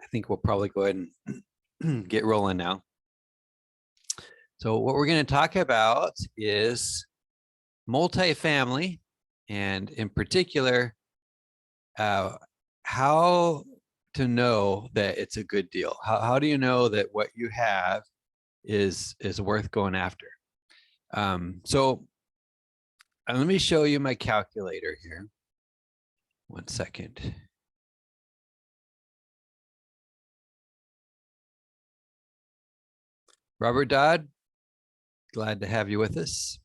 I think we'll probably go ahead and get rolling now. So what we're going to talk about is multifamily, and in particular, how to know that it's a good deal. How do you know that what you have is worth going after? So let me show you my calculator here. 1 second. Robert Dodd, glad to have you with us.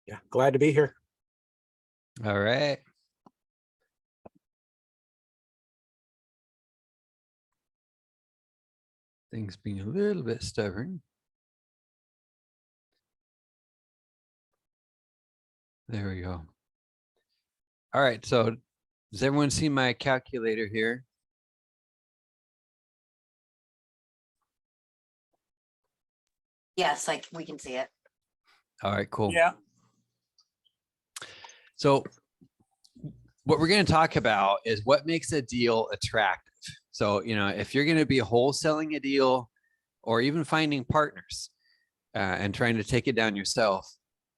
Yeah, glad to be here. All right. Things being a little bit stubborn. There we go. All right, so does everyone see my calculator here? Yes, like we can see it. All right, cool. Yeah. So what we're going to talk about is what makes a deal attractive. So, if you're going to be wholesaling a deal or even finding partners and trying to take it down yourself,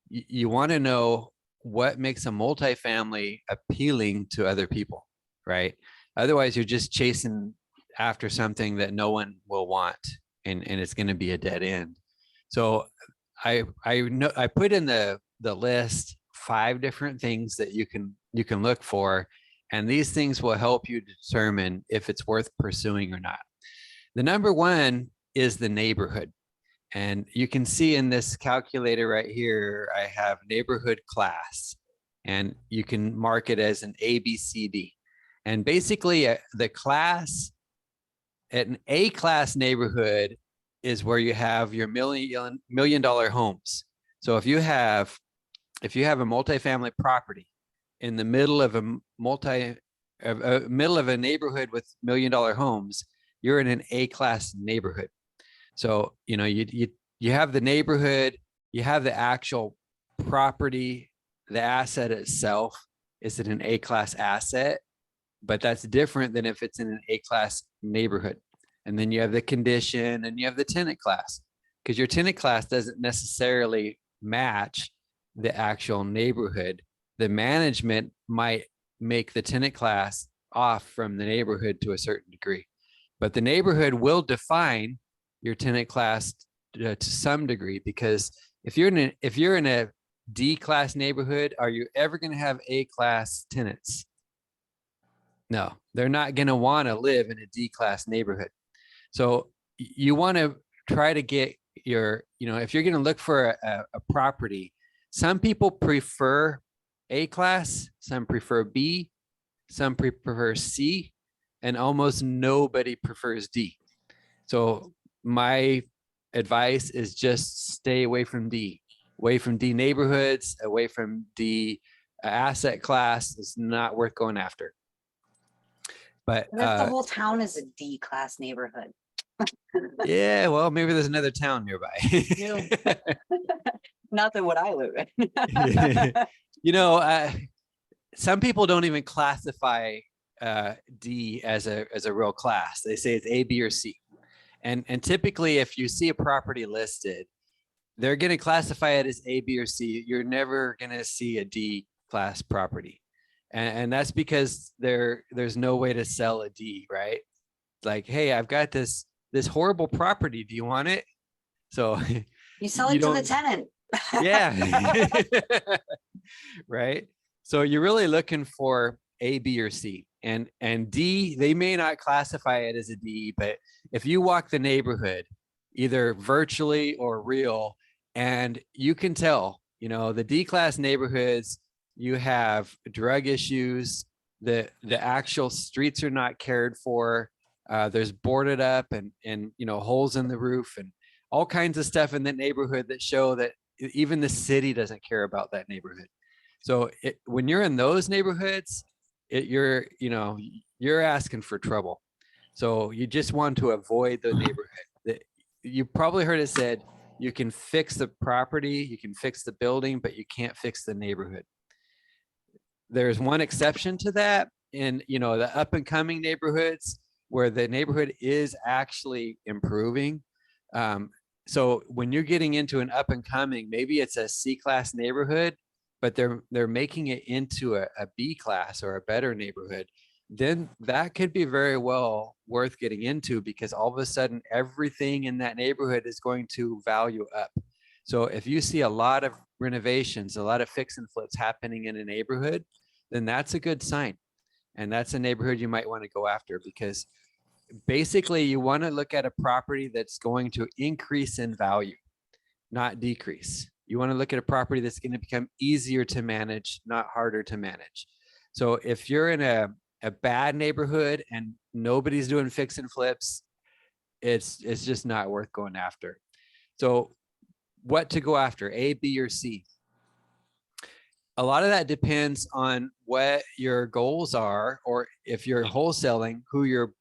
you want to know what makes a multifamily appealing to other people, right? Otherwise, you're just chasing after something that no one will want, and it's going to be a dead end. So I put in the list 5 different things that you can look for, and these things will help you determine if it's worth pursuing or not. The number 1 is the neighborhood. And you can see in this calculator right here, I have neighborhood class, and you can mark it as an A, B, C, D. And basically the class at an A class neighborhood is where you have your $1 million homes. So if you have a multifamily property in the middle of a neighborhood with $1 million homes, you're in an A class neighborhood. So, you have the neighborhood, you have the actual property, the asset itself is an A class asset, but that's different than if it's in an A class neighborhood. And then you have the condition and you have the tenant class, because your tenant class doesn't necessarily match the actual neighborhood. The management might make the tenant class off from the neighborhood to a certain degree, but the neighborhood will define your tenant class to some degree, because if you're in a D class neighborhood, are you ever going to have A class tenants? No, they're not going to want to live in a D class neighborhood. So you want to try to get your, if you're going to look for a property, some people prefer A class, some prefer B, some prefer C, and almost nobody prefers D. So my advice is just stay away from D neighborhoods, away from D asset class. It's not worth going after. But What if the whole town is a D class neighborhood? Yeah, well, maybe there's another town nearby. Not than what I live in. Some people don't even classify D as a real class. They say it's A, B, or C. And typically, if you see a property listed, they're going to classify it as A, B, or C. You're never going to see a D class property. And that's because there's no way to sell a D, right? Like, hey, I've got this horrible property. Do you want it? So you sell it to the tenant. Yeah. Right. So you're really looking for A, B, or C. And D, they may not classify it as a D, but if you walk the neighborhood, either virtually or real, and you can tell, the D class neighborhoods, you have drug issues, the actual streets are not cared for, there's boarded up and holes in the roof and all kinds of stuff in the neighborhood that show that even the city doesn't care about that neighborhood. So when you're in those neighborhoods, you're asking for trouble. So you just want to avoid the neighborhood. You probably heard it said, You can fix the property, you can fix the building, but you can't fix the neighborhood. There's one exception to that in, you know, the up and coming neighborhoods where the neighborhood is actually improving. So when you're getting into an up and coming, maybe it's a C-class neighborhood, but they're making it into a B class or a better neighborhood, then that could be very well worth getting into, because all of a sudden everything in that neighborhood is going to value up. So if you see a lot of renovations, a lot of fix and flips happening in a neighborhood, then that's a good sign. And that's a neighborhood you might want to go after, because basically you want to look at a property that's going to increase in value, not decrease. You want to look at a property that's going to become easier to manage, not harder to manage. So if you're in a bad neighborhood and nobody's doing fix and flips, it's just not worth going after. So what to go after, A, B, or C? A lot of that depends on what your goals are, or if you're wholesaling,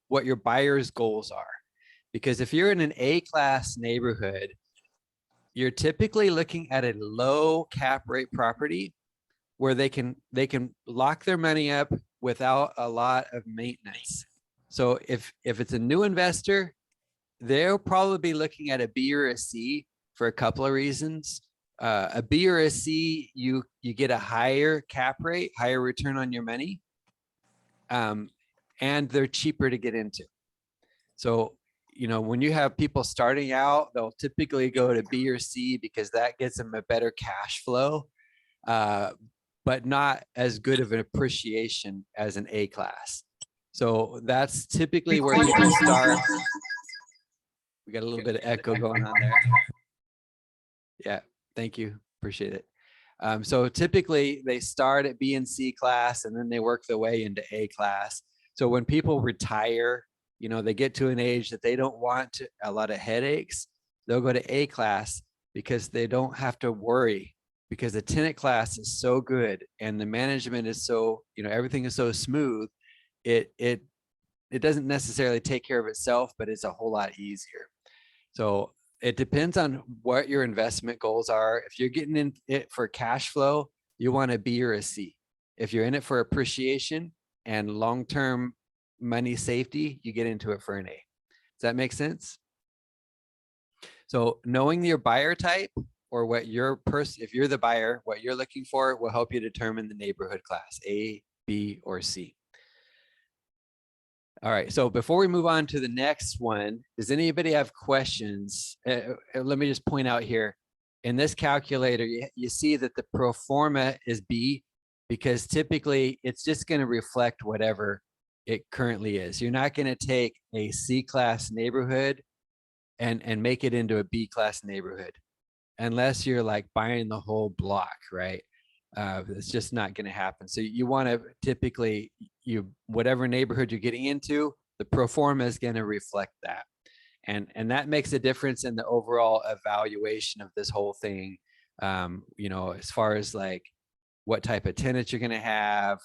what your buyer's goals are. Because if you're in an A-class neighborhood, you're typically looking at a low cap rate property where they can lock their money up without a lot of maintenance. So if it's a new investor, they'll probably be looking at a B or a C for a couple of reasons. A B or a C, you get a higher cap rate, higher return on your money, and they're cheaper to get into. So, you know, when you have people starting out, they'll typically go to B or C because that gets them a better cash flow, but not as good of an appreciation as an A class. So that's typically where people start. We got a little bit of echo going on there. Yeah, thank you. Appreciate it. So typically they start at B and C class and then they work their way into A class. So when people retire, you know, they get to an age that they don't want a lot of headaches, they'll go to A class because they don't have to worry, because the tenant class is so good and the management is so, you know, everything is so smooth. It doesn't necessarily take care of itself, but it's a whole lot easier. So it depends on what your investment goals are. If you're getting in it for cash flow, you want a B or a C. If you're in it for appreciation and long-term money safety, you get into it for an A. Does that make sense? So knowing your buyer type, or what your if you're the buyer, what you're looking for will help you determine the neighborhood class, A, B, or C. All right, so before we move on to the next one, does anybody have questions? Let me just point out here, in this calculator, you see that the pro forma is B, because typically it's just going to reflect whatever it currently is. You're not going to take a C-class neighborhood and make it into a B-class neighborhood, unless you're like buying the whole block, right? It's just not going to happen. So you want to typically, whatever neighborhood you're getting into, the pro forma is going to reflect that. And that makes a difference in the overall evaluation of this whole thing. You know, as far as like what type of tenants you're going to have,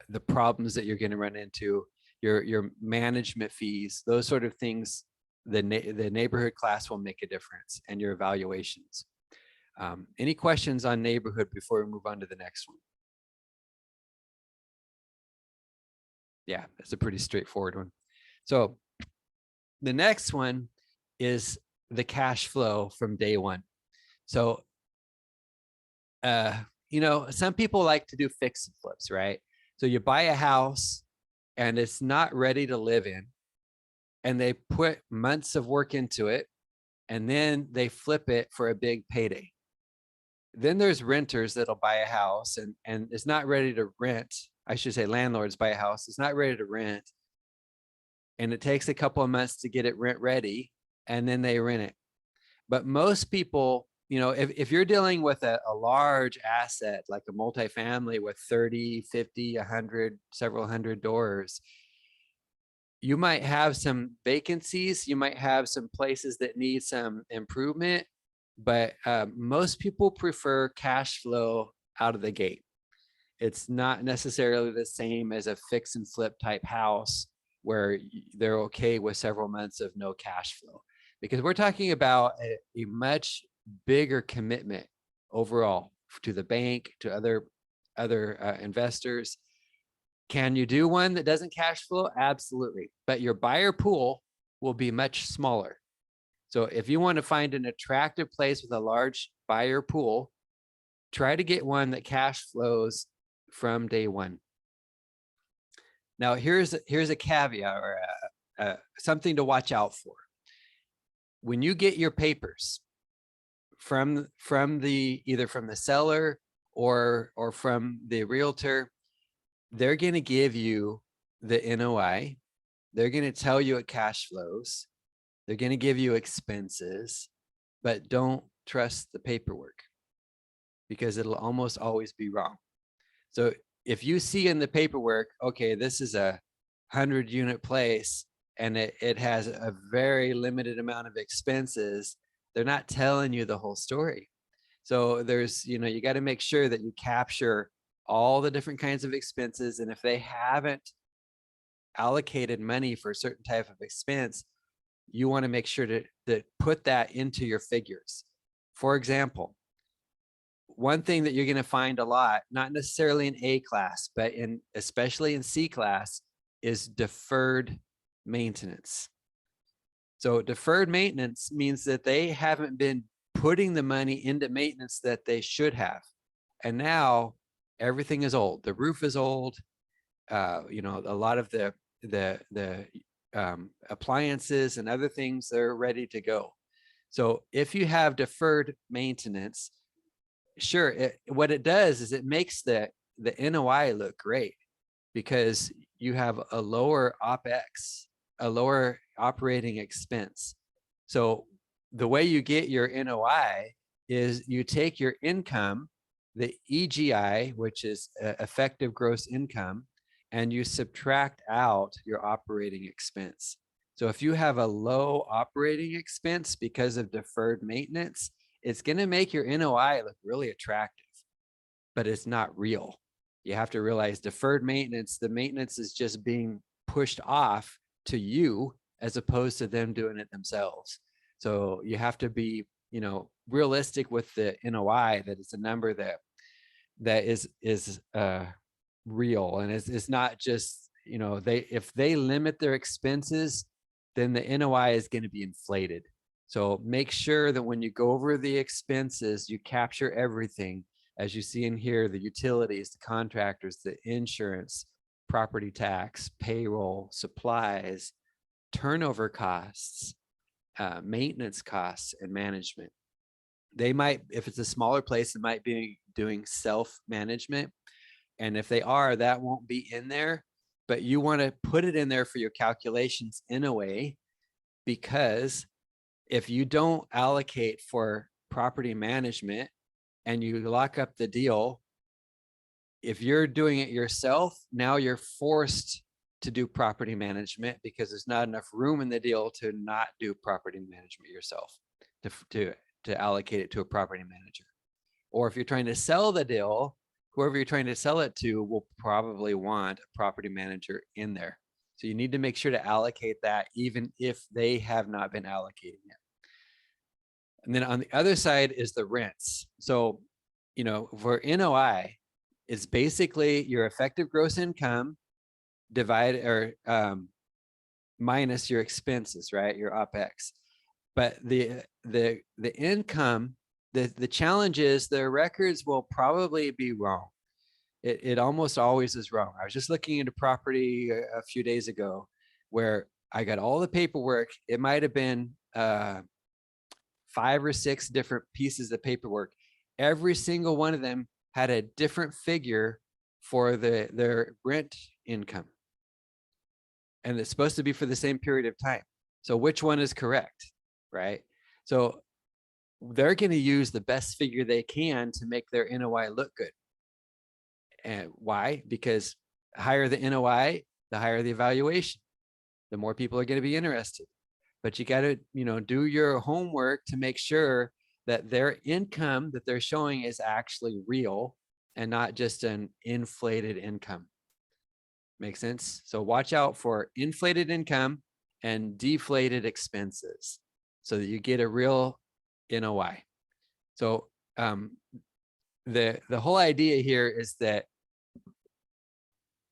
the problems that you're going to run into, your management fees, those sort of things, the neighborhood class will make a difference, and your evaluations. Any questions on neighborhood before we move on to the next one? Yeah, it's a pretty straightforward one. So the next one is the cash flow from day one. So, you know, some people like to do fix and flips, right? So you buy a house and it's not ready to live in, and they put months of work into it, and then they flip it for a big payday. Then there's renters that'll buy a house and it's not ready to rent. I should say landlords buy a house, it's not ready to rent, and it takes a couple of months to get it rent ready, and then they rent it. But most people, you know, if you're dealing with a large asset, like a multifamily with 30, 50, 100, several hundred doors, you might have some vacancies, you might have some places that need some improvement, but most people prefer cash flow out of the gate. It's not necessarily the same as a fix and flip type house where they're okay with several months of no cash flow, because we're talking about a much bigger commitment overall to the bank, to other investors. Can you do one that doesn't cash flow? Absolutely. But your buyer pool will be much smaller. So if you want to find an attractive place with a large buyer pool, try to get one that cash flows from day one. Now, here's a caveat or something to watch out for. When you get your papers from the either from the seller or from the realtor, they're going to give you the NOI. They're going to tell you what cash flows. They're going to give you expenses, but don't trust the paperwork because it'll almost always be wrong. So if you see in the paperwork, okay, this is a 100-unit place and it has a very limited amount of expenses, they're not telling you the whole story. So there's, you got to make sure that you capture all the different kinds of expenses. And if they haven't allocated money for a certain type of expense, you want to make sure to put that into your figures. For example, one thing that you're going to find a lot, not necessarily in A class, but especially in C class, is deferred maintenance. So deferred maintenance means that they haven't been putting the money into maintenance that they should have. And now everything is old. The roof is old. A lot of the appliances and other things, they're ready to go. So if you have deferred maintenance, sure, what it does is it makes the NOI look great because you have a lower OpEx, a lower operating expense. So the way you get your NOI is you take your income, the EGI, which is effective gross income, and you subtract out your operating expense. So if you have a low operating expense because of deferred maintenance, it's going to make your NOI look really attractive, but it's not real. You have to realize deferred maintenance, the maintenance is just being pushed off to you as opposed to them doing it themselves. So you have to be, realistic with the NOI, that it's a number that is real. And it's not just, if they limit their expenses, then the NOI is going to be inflated. So make sure that when you go over the expenses, you capture everything, as you see in here, the utilities, the contractors, the insurance, property tax, payroll, supplies, turnover costs, maintenance costs, and management. They might, if it's a smaller place, it might be doing self-management. And if they are, that won't be in there, but you want to put it in there for your calculations in a way, because if you don't allocate for property management and you lock up the deal, if you're doing it yourself, now you're forced to do property management because there's not enough room in the deal to not do property management yourself, to allocate it to a property manager. Or if you're trying to sell the deal, whoever you're trying to sell it to will probably want a property manager in there. So you need to make sure to allocate that even if they have not been allocating it. And then on the other side is the rents. So, for NOI, it's basically your effective gross income divided or minus your expenses, right? Your OpEx. But the income, the challenge is their records will probably be wrong. It almost always is wrong. I was just looking into property a few days ago where I got all the paperwork. It might have been 5 or 6 different pieces of paperwork. Every single one of them had a different figure for their rent income. And it's supposed to be for the same period of time. So which one is correct, right? So they're going to use the best figure they can to make their NOI look good. And why? Because the higher the NOI, the higher the evaluation, the more people are going to be interested. But you got to, do your homework to make sure that their income that they're showing is actually real and not just an inflated income. Make sense? So watch out for inflated income and deflated expenses. so that you get a real NOI. So the whole idea here is that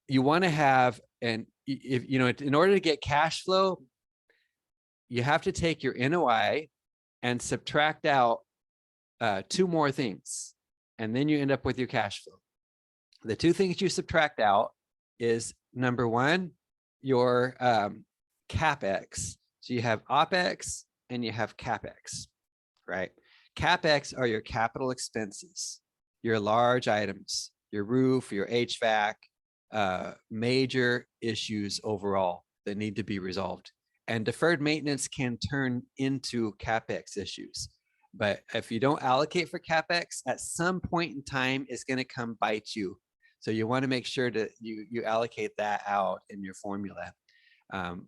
you want to have, and if you know, in order to get cash flow, you have to take your NOI and subtract out two more things, and then you end up with your cash flow. The two things you subtract out is, number one, your CapEx. So you have OpEx and you have CapEx, right? CapEx are your capital expenses, your large items, your roof, your HVAC, major issues overall that need to be resolved. And deferred maintenance can turn into CapEx issues. But if you don't allocate for CapEx, at some point in time, it's going to come bite you. So you want to make sure that you allocate that out in your formula.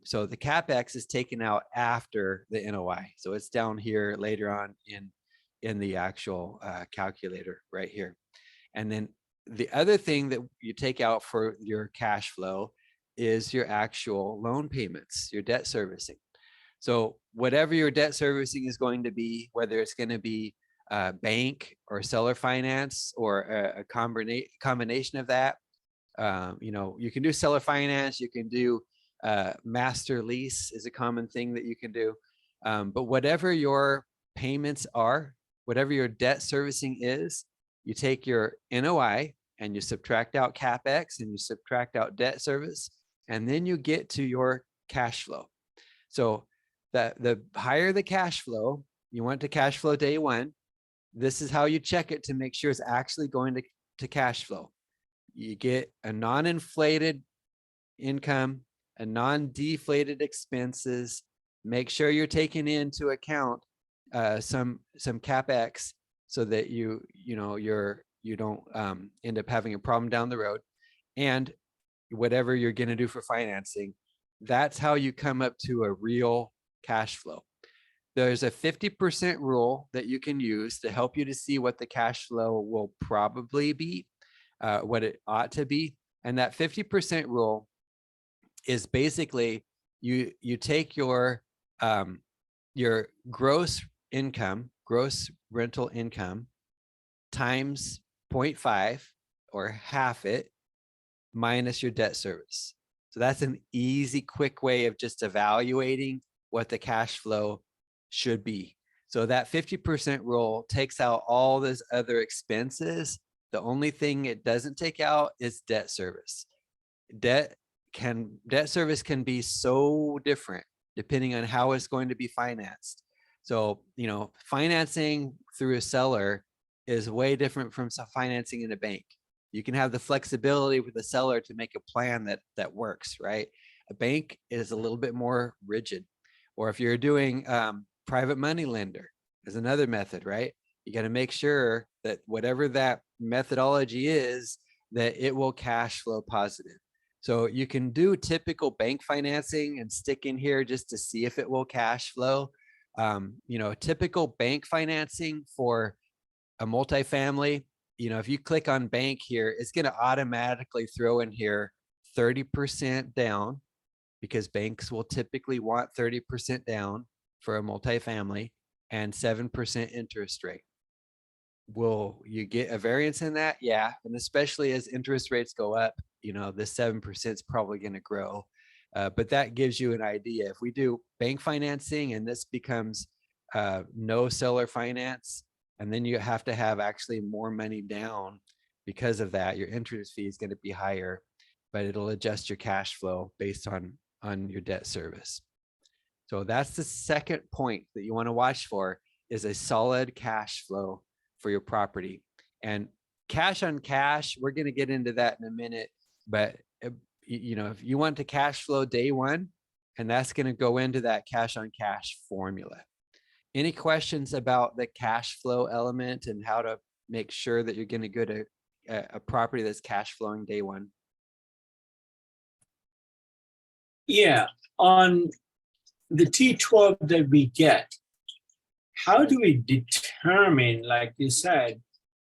So the CapEx is taken out after the NOI. So it's down here later on in the actual calculator right here. And then the other thing that you take out for your cash flow is your actual loan payments, your debt servicing. So whatever your debt servicing is going to be, whether it's going to be bank or seller finance or a combination of that, you know, you can do seller finance, you can do master lease is a common thing that you can do. But whatever your payments are, whatever your debt servicing is, you take your NOI and you subtract out CapEx and you subtract out debt service, and then you get to your cash flow. So the higher the cash flow, you want to cash flow day one. This is how you check it to make sure it's actually going to cash flow. You get a non-inflated income, a non-deflated expenses. Make sure you're taking into account some CapEx so that you don't end up having a problem down the road, and whatever you're going to do for financing. That's how you come up to a real cash flow. There's a 50% rule that you can use to help you to see what the cash flow will probably be, what it ought to be. And that 50% rule is basically you take your gross income, gross rental income, times 0.5 or half it, minus your debt service. So that's an easy, quick way of just evaluating what the cash flow should be. So that 50% rule takes out all those other expenses. The only thing it doesn't take out is debt service. Debt service can be so different depending on how it's going to be financed. So, you know, financing through a seller is way different from financing in a bank. You can have the flexibility with the seller to make a plan that works, right? A bank is a little bit more rigid. Or if you're doing private money lender is another method, right? You got to make sure that whatever that methodology is, that it will cash flow positive. So you can do typical bank financing and stick in here just to see if it will cash flow. You know, typical bank financing for a multifamily, you know, if you click on bank here, it's going to automatically throw in here 30% down, because banks will typically want 30% down for a multifamily and 7% interest rate. Will you get a variance in that? Yeah. And especially as interest rates go up, you know, the 7% is probably going to grow. But that gives you an idea. If we do bank financing and this becomes no seller finance, and then you have to have actually more money down because of that, your interest fee is going to be higher, but it'll adjust your cash flow based on your debt service. So that's the second point that you want to watch for, is a solid cash flow for your property. And cash on cash, we're going to get into that in a minute, but you know, if you want to cash flow day one, and that's going to go into that cash on cash formula. Any questions about the cash flow element and how to make sure that you're going to go to a property that's cash flowing day one? Yeah, on the T12 that we get, how do we determine, like you said,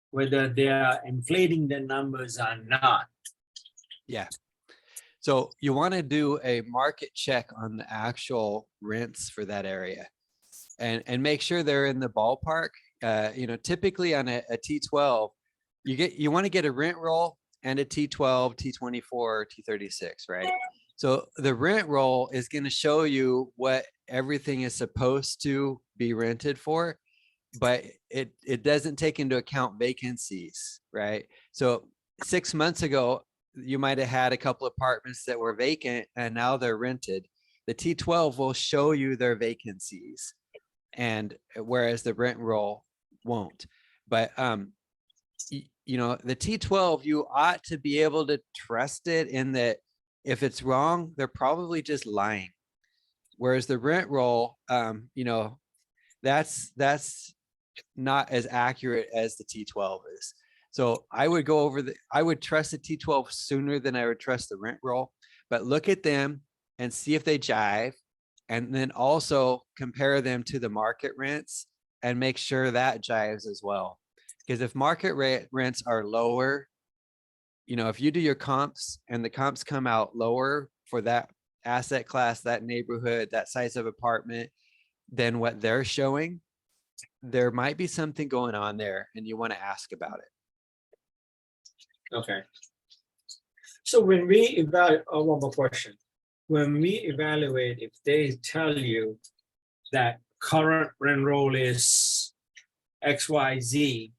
whether they are inflating the numbers or not? Yeah. So you want to do a market check on the actual rents for that area. and make sure they're in the ballpark. You know, typically on a T12, you want to get a rent roll and a T12, T24, T36, right? So the rent roll is going to show you what everything is supposed to be rented for, but it doesn't take into account vacancies, right? So 6 months ago, you might have had a couple apartments that were vacant and now they're rented. The T12 will show you their vacancies, and whereas the rent roll won't. But you know, the T12, you ought to be able to trust it in that if it's wrong, they're probably just lying. Whereas the rent roll, you know, that's not as accurate as the T12 is. So I would go over I would trust the T12 sooner than I would trust the rent roll, but look at them and see if they jive. And then also compare them to the market rents and make sure that jives as well. Because if market rents are lower, you know, if you do your comps and the comps come out lower for that asset class, that neighborhood, that size of apartment, than what they're showing, there might be something going on there and you want to ask about it. Okay. So when we evaluate, one more question. When we evaluate, if they tell you that current rent roll is XYZ,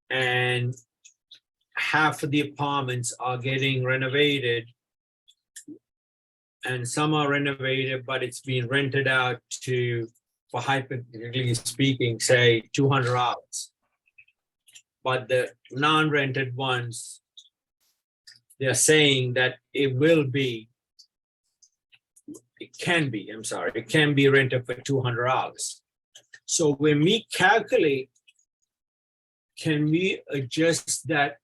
and half of the apartments are getting renovated, and some are renovated, but it's being rented out to, for hypothetically speaking, say $200. But the non-rented ones, they're saying that it can be rented for $200. So when we calculate, can we adjust that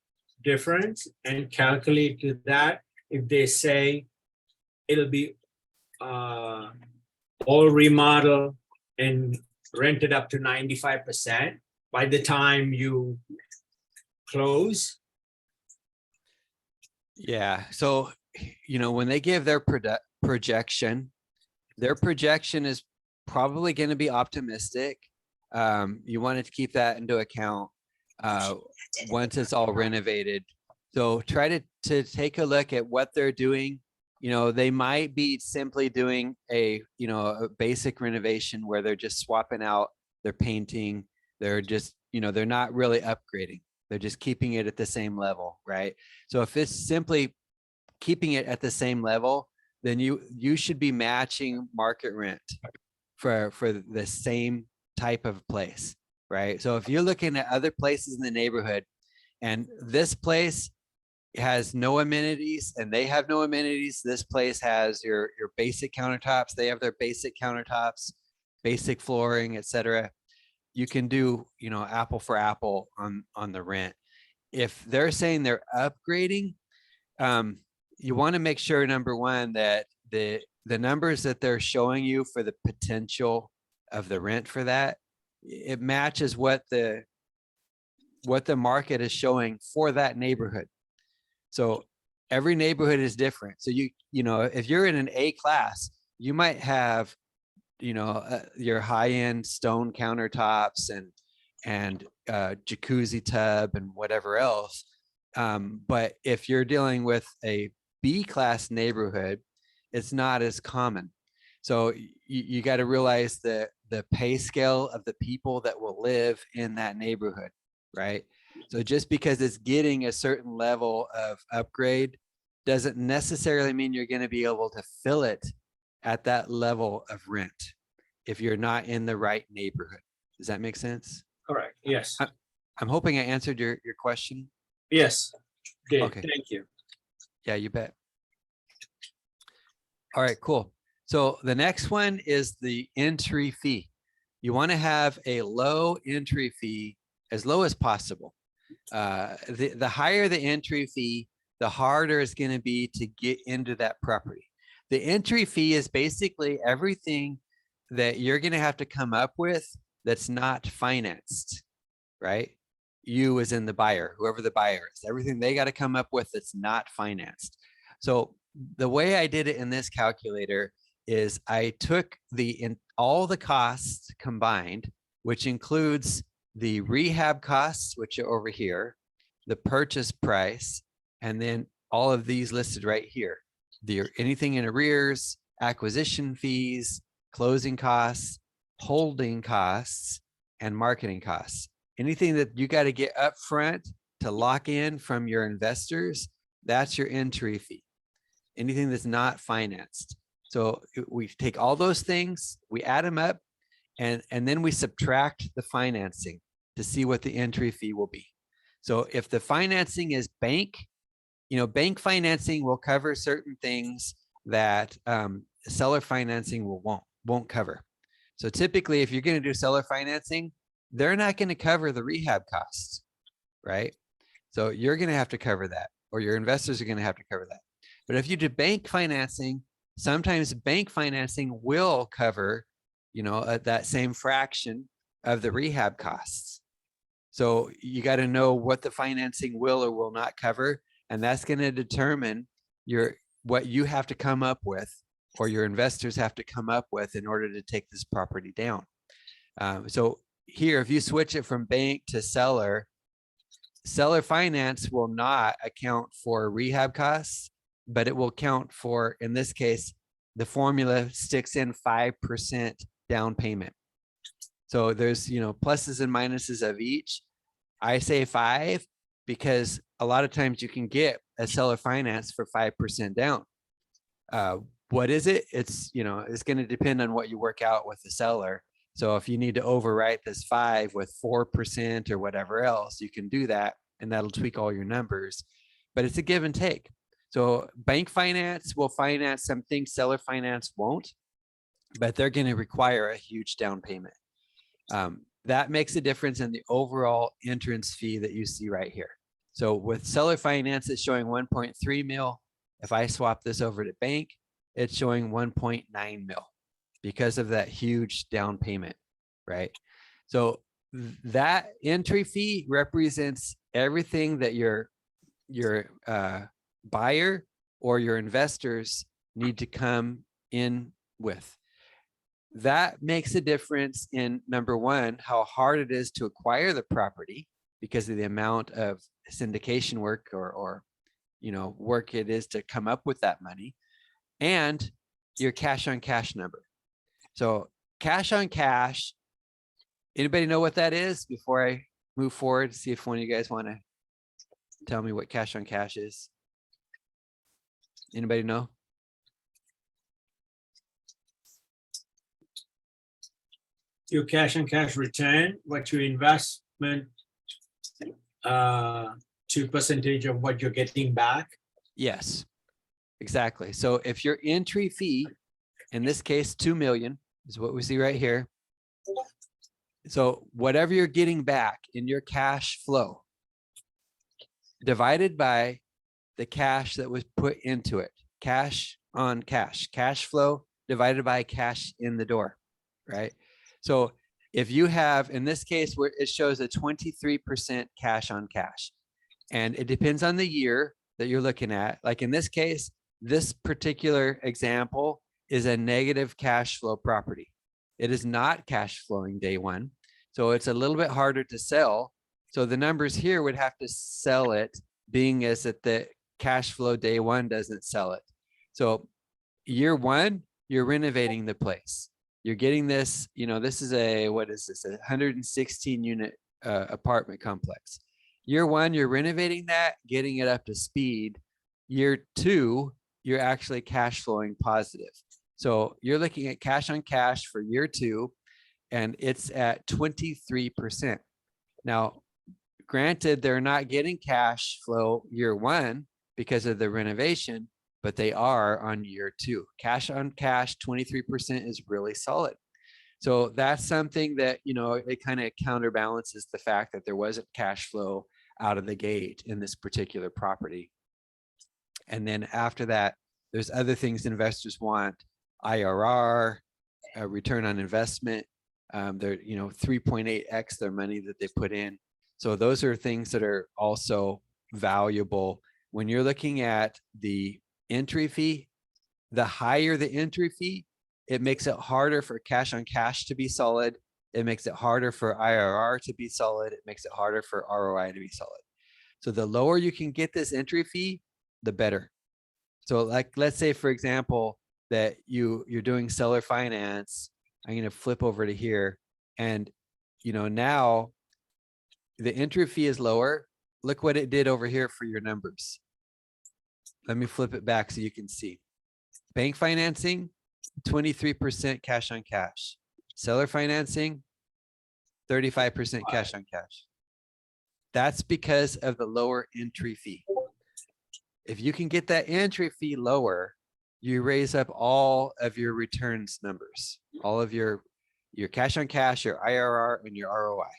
difference and calculate to that if they say it'll be all remodeled and rented up to 95% by the time you close? Yeah. So, you know, when they give their projection is probably going to be optimistic. You wanted to keep that into account once it's all renovated. So try to take a look at what they're doing. You know, they might be simply doing a basic renovation where they're just swapping out their painting. They're just, you know, they're not really upgrading. They're just keeping it at the same level, right? So if it's simply keeping it at the same level, then you should be matching market rent for the same type of place, right? So if you're looking at other places in the neighborhood and this place has no amenities and they have no amenities, this place has your basic countertops, they have their basic countertops, basic flooring, etc. You can do, you know, apple for apple on the rent. If they're saying they're upgrading, you want to make sure, number one, that the numbers that they're showing you for the potential of the rent for that, it matches what the market is showing for that neighborhood. So every neighborhood is different. So you know, if you're in an A class, you might have, you know, your high-end stone countertops and jacuzzi tub and whatever else. But if you're dealing with a B class neighborhood, it's not as common. So you got to realize the pay scale of the people that will live in that neighborhood, right? So just because it's getting a certain level of upgrade doesn't necessarily mean you're going to be able to fill it at that level of rent if you're not in the right neighborhood. Does that make sense? Correct. Yes. I'm hoping I answered your question. Yes. Good. Okay. Thank you. Yeah, you bet. All right, cool. So the next one is the entry fee. You want to have a low entry fee, as low as possible. The higher the entry fee, the harder it's going to be to get into that property. The entry fee is basically everything that you're going to have to come up with that's not financed, right? You as in the buyer, whoever the buyer is, everything they got to come up with that's not financed. So the way I did it in this calculator is I took all the costs combined, which includes the rehab costs, which are over here, the purchase price, and then all of these listed right here. Anything in arrears, acquisition fees, closing costs, holding costs, and marketing costs. Anything that you got to get up front to lock in from your investors, that's your entry fee. Anything that's not financed. So we take all those things, we add them up, and then we subtract the financing to see what the entry fee will be. So if the financing is bank, bank financing will cover certain things that seller financing won't cover. So typically, if you're going to do seller financing, they're not going to cover the rehab costs, right? So you're going to have to cover that, or your investors are going to have to cover that. But if you do bank financing, sometimes bank financing will cover, that same fraction of the rehab costs. So you got to know what the financing will or will not cover, and that's going to determine what you have to come up with, or your investors have to come up with in order to take this property down. So here, if you switch it from bank to seller finance will not account for rehab costs, but it will count for, in this case, the formula sticks in 5% down payment. So there's, pluses and minuses of each. I say 5 because a lot of times you can get a seller finance for 5% down. What is it? It's going to depend on what you work out with the seller. So if you need to overwrite this 5 with 4% or whatever else, you can do that, and that'll tweak all your numbers. But it's a give and take. So bank finance will finance some things seller finance won't, but they're going to require a huge down payment. That makes a difference in the overall entrance fee that you see right here. So with seller finance, it's showing 1.3 mil. If I swap this over to bank, it's showing 1.9 mil because of that huge down payment, right? So that entry fee represents everything that your buyer or your investors need to come in with. That makes a difference in, number one, how hard it is to acquire the property because of the amount of syndication work or work it is to come up with that money, and your cash on cash number. So cash on cash, anybody know what that is before I move forward? See if one of you guys want to tell me what cash on cash is. Anybody know? Your cash on cash return, what your investment to percentage of what you're getting back. Yes, exactly. So if your entry fee, in this case, 2 million is what we see right here. So whatever you're getting back in your cash flow divided by the cash that was put into it, cash on cash, cash flow divided by cash in the door, right? So if you have, in this case, where it shows a 23% cash on cash, and it depends on the year that you're looking at. Like in this case, this particular example is a negative cash flow property. It is not cash flowing day one. So it's a little bit harder to sell. So the numbers here would have to sell it, being as that the cash flow day one doesn't sell it. So year one, you're renovating the place. You're getting this, this is a 116 unit apartment complex. Year one, you're renovating that, getting it up to speed. Year two, you're actually cash flowing positive. So you're looking at cash on cash for year two, and it's at 23%. Now, granted, they're not getting cash flow year one because of the renovation, but they are on year two. Cash on cash, 23% is really solid. So that's something that, it kind of counterbalances the fact that there wasn't cash flow out of the gate in this particular property. And then after that, there's other things investors want: IRR, return on investment. They're 3.8x their money that they put in. So those are things that are also valuable when you're looking at the entry fee. The higher the entry fee, it makes it harder for cash on cash to be solid. It makes it harder for IRR to be solid. It makes it harder for ROI to be solid. So the lower you can get this entry fee, the better. So like, let's say, for example, that you're doing seller finance. I'm going to flip over to here, and now the entry fee is lower. Look what it did over here for your numbers. Let me flip it back so you can see. Bank financing, 23% cash on cash. Seller financing, 35% cash on cash. That's because of the lower entry fee. If you can get that entry fee lower, you raise up all of your returns numbers, all of your cash on cash, your IRR, and your ROI.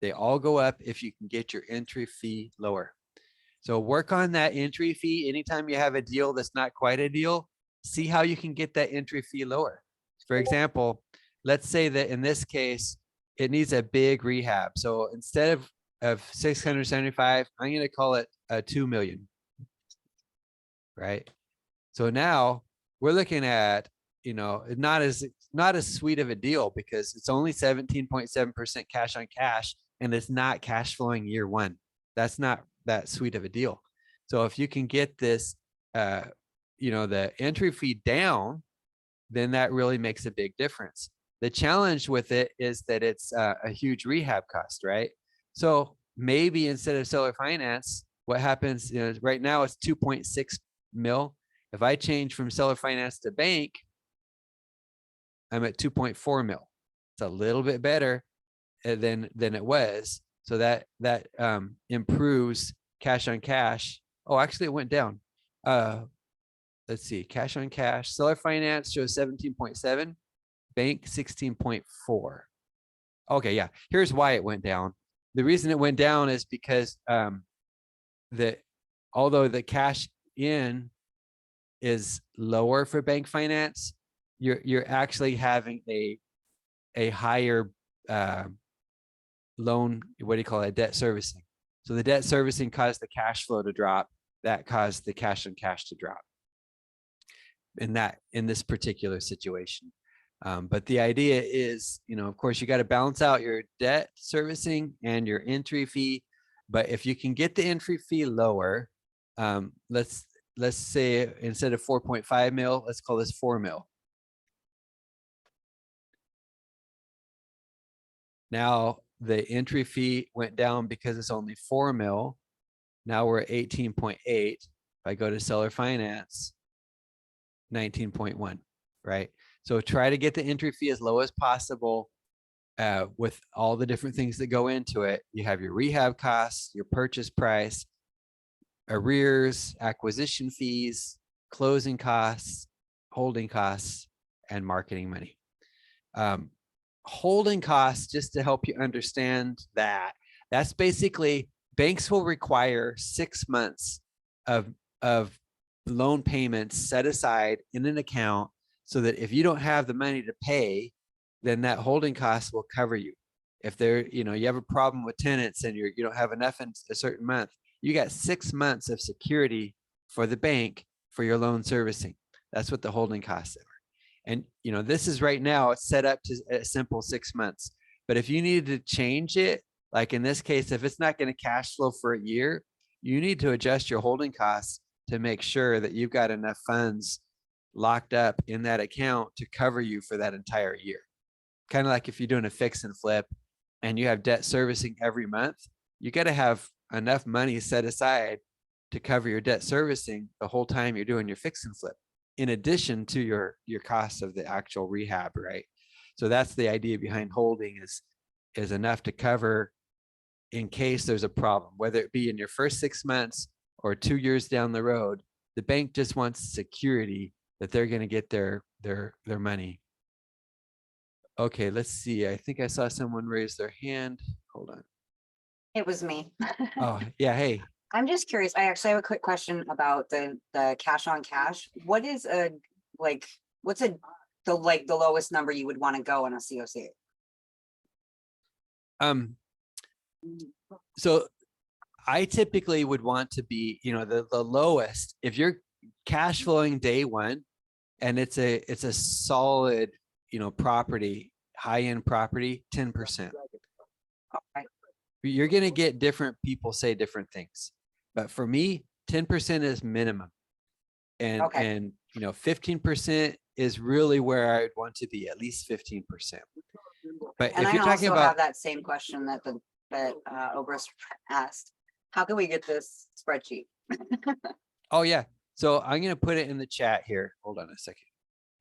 They all go up if you can get your entry fee lower. So work on that entry fee. Anytime you have a deal that's not quite a deal, see how you can get that entry fee lower. For example, let's say that in this case, it needs a big rehab. So instead of 675, I'm going to call it a 2 million. Right? So now we're looking at, not as sweet of a deal because it's only 17.7% cash on cash and it's not cash flowing year one. That's not that sweet of a deal. So if you can get this, the entry fee down, then that really makes a big difference. The challenge with it is that it's a huge rehab cost, right? So maybe instead of seller finance, what happens is right now it's 2.6 mil. If I change from seller finance to bank, I'm at 2.4 mil. It's a little bit better than it was. So that improves cash on cash. Oh, actually it went down. Let's see, cash on cash. Seller finance shows 17.7, bank 16.4. Okay, yeah. Here's why it went down. The reason it went down is because although the cash in is lower for bank finance, you're actually having a higher loan, what do you call it, debt servicing. So the debt servicing caused the cash flow to drop. That caused the cash on cash to drop in this particular situation. But the idea is, of course, you got to balance out your debt servicing and your entry fee. But if you can get the entry fee lower, let's say instead of 4.5 mil, let's call this 4 mil. Now the entry fee went down because it's only 4 mil. Now we're at 18.8. If I go to seller finance, 19.1, right? So try to get the entry fee as low as possible with all the different things that go into it. You have your rehab costs, your purchase price, arrears, acquisition fees, closing costs, holding costs, and marketing money. Holding costs, just to help you understand that's basically banks will require 6 months of loan payments set aside in an account so that if you don't have the money to pay, then that holding cost will cover you. If you have a problem with tenants and you don't have enough in a certain month, you got 6 months of security for the bank for your loan servicing. That's what the holding costs are. And this is right now, it's set up to a simple 6 months. But if you needed to change it, like in this case, if it's not going to cash flow for a year, you need to adjust your holding costs to make sure that you've got enough funds locked up in that account to cover you for that entire year. Kind of like if you're doing a fix and flip and you have debt servicing every month, you got to have enough money set aside to cover your debt servicing the whole time you're doing your fix and flip, in addition to your costs of the actual rehab, right? So that's the idea behind holding is enough to cover in case there's a problem, whether it be in your first 6 months or 2 years down the road. The bank just wants security that they're going to get their money. Okay, let's see. I think I saw someone raise their hand. Hold on. It was me. Oh, yeah. Hey. I'm just curious. I actually have a quick question about the cash on cash. What is what's the lowest number you would want to go on a COC? So I typically would want to be, the lowest, if you're cash flowing day one and it's a solid property, high-end property, 10%. Okay. You're going to get different people say different things. But for me, 10% is minimum. And, Okay. and, 15% is really where I'd want to be, at least 15%. But And if I you're talking also have about, that same question that Obrist asked. How can we get this spreadsheet? oh yeah. So I'm going to put it in the chat here. Hold on a second.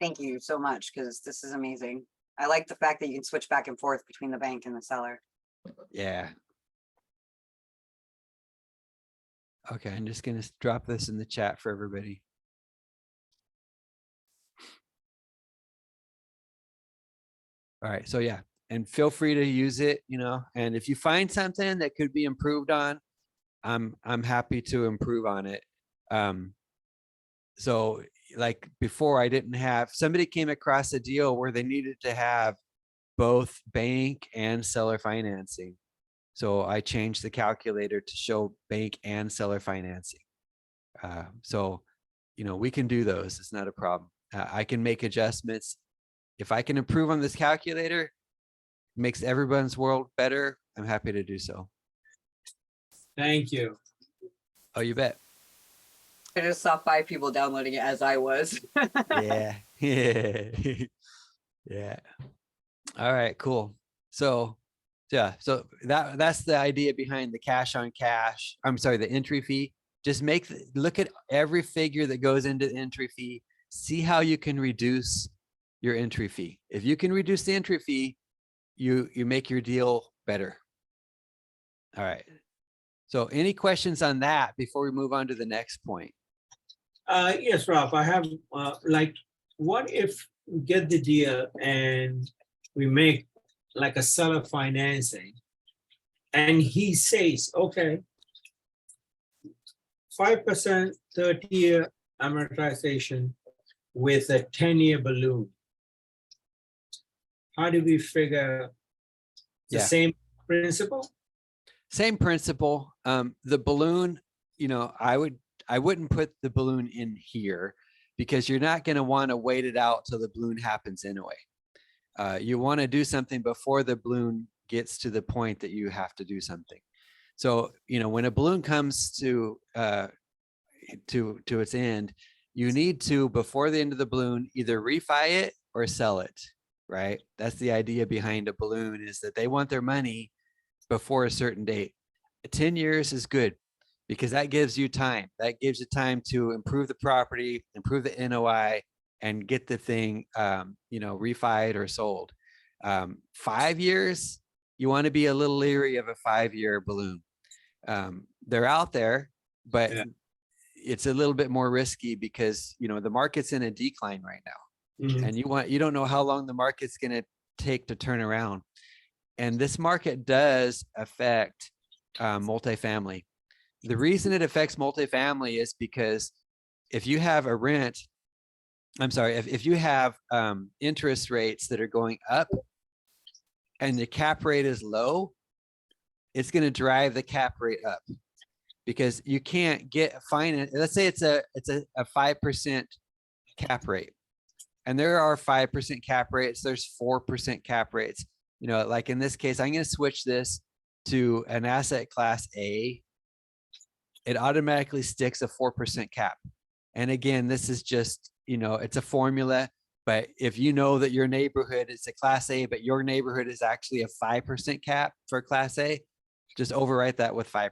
Thank you so much, because this is amazing. I like the fact that you can switch back and forth between the bank and the seller. Yeah. Okay. I'm just going to drop this in the chat for everybody. All right. So yeah. And feel free to use it, and if you find something that could be improved on, I'm happy to improve on it. So like before, I didn't have, somebody came across a deal where they needed to have both bank and seller financing. So I changed the calculator to show bank and seller financing. So, we can do those. It's not a problem. I can make adjustments. If I can improve on this calculator, makes everyone's world better, I'm happy to do so. Thank you. Oh, you bet. I just saw 5 people downloading it as I was. Yeah. Yeah. Yeah. All right, cool. So yeah, so that's the idea behind the cash on cash. I'm sorry, the entry fee. Just look at every figure that goes into the entry fee. See how you can reduce your entry fee. If you can reduce the entry fee, you make your deal better. All right. So any questions on that before we move on to the next point? Yes, Ralph, I have, what if we get the deal and we make like a seller financing and he says, okay, 5% 30-year amortization with a 10-year balloon. How do we figure the Yeah. same principle? Same principle. The balloon, I wouldn't put the balloon in here because you're not going to want to wait it out till the balloon happens anyway. You want to do something before the balloon gets to the point that you have to do something. So, when a balloon comes to its end, you need to, before the end of the balloon, either refi it or sell it, right? That's the idea behind a balloon, is that they want their money before a certain date. 10 years is good because that gives you time. That gives you time to improve the property, improve the NOI, and get the thing, refied or sold. 5 years, you want to be a little leery of a 5-year balloon. They're out there, but Yeah. it's a little bit more risky because, the market's in a decline right now. Mhm. And you don't know how long the market's going to take to turn around. And this market does affect multifamily. The reason it affects multifamily is because if you have if you have interest rates that are going up and the cap rate is low, it's going to drive the cap rate up because you can't get finance. Let's say it's a 5% cap rate, and there are 5% cap rates. There's 4% cap rates. Like in this case, I'm going to switch this to an asset class A. It automatically sticks a 4% cap. And again, this is just, it's a formula. But if you know that your neighborhood is a class A, but your neighborhood is actually a 5% cap for class A, just overwrite that with 5%.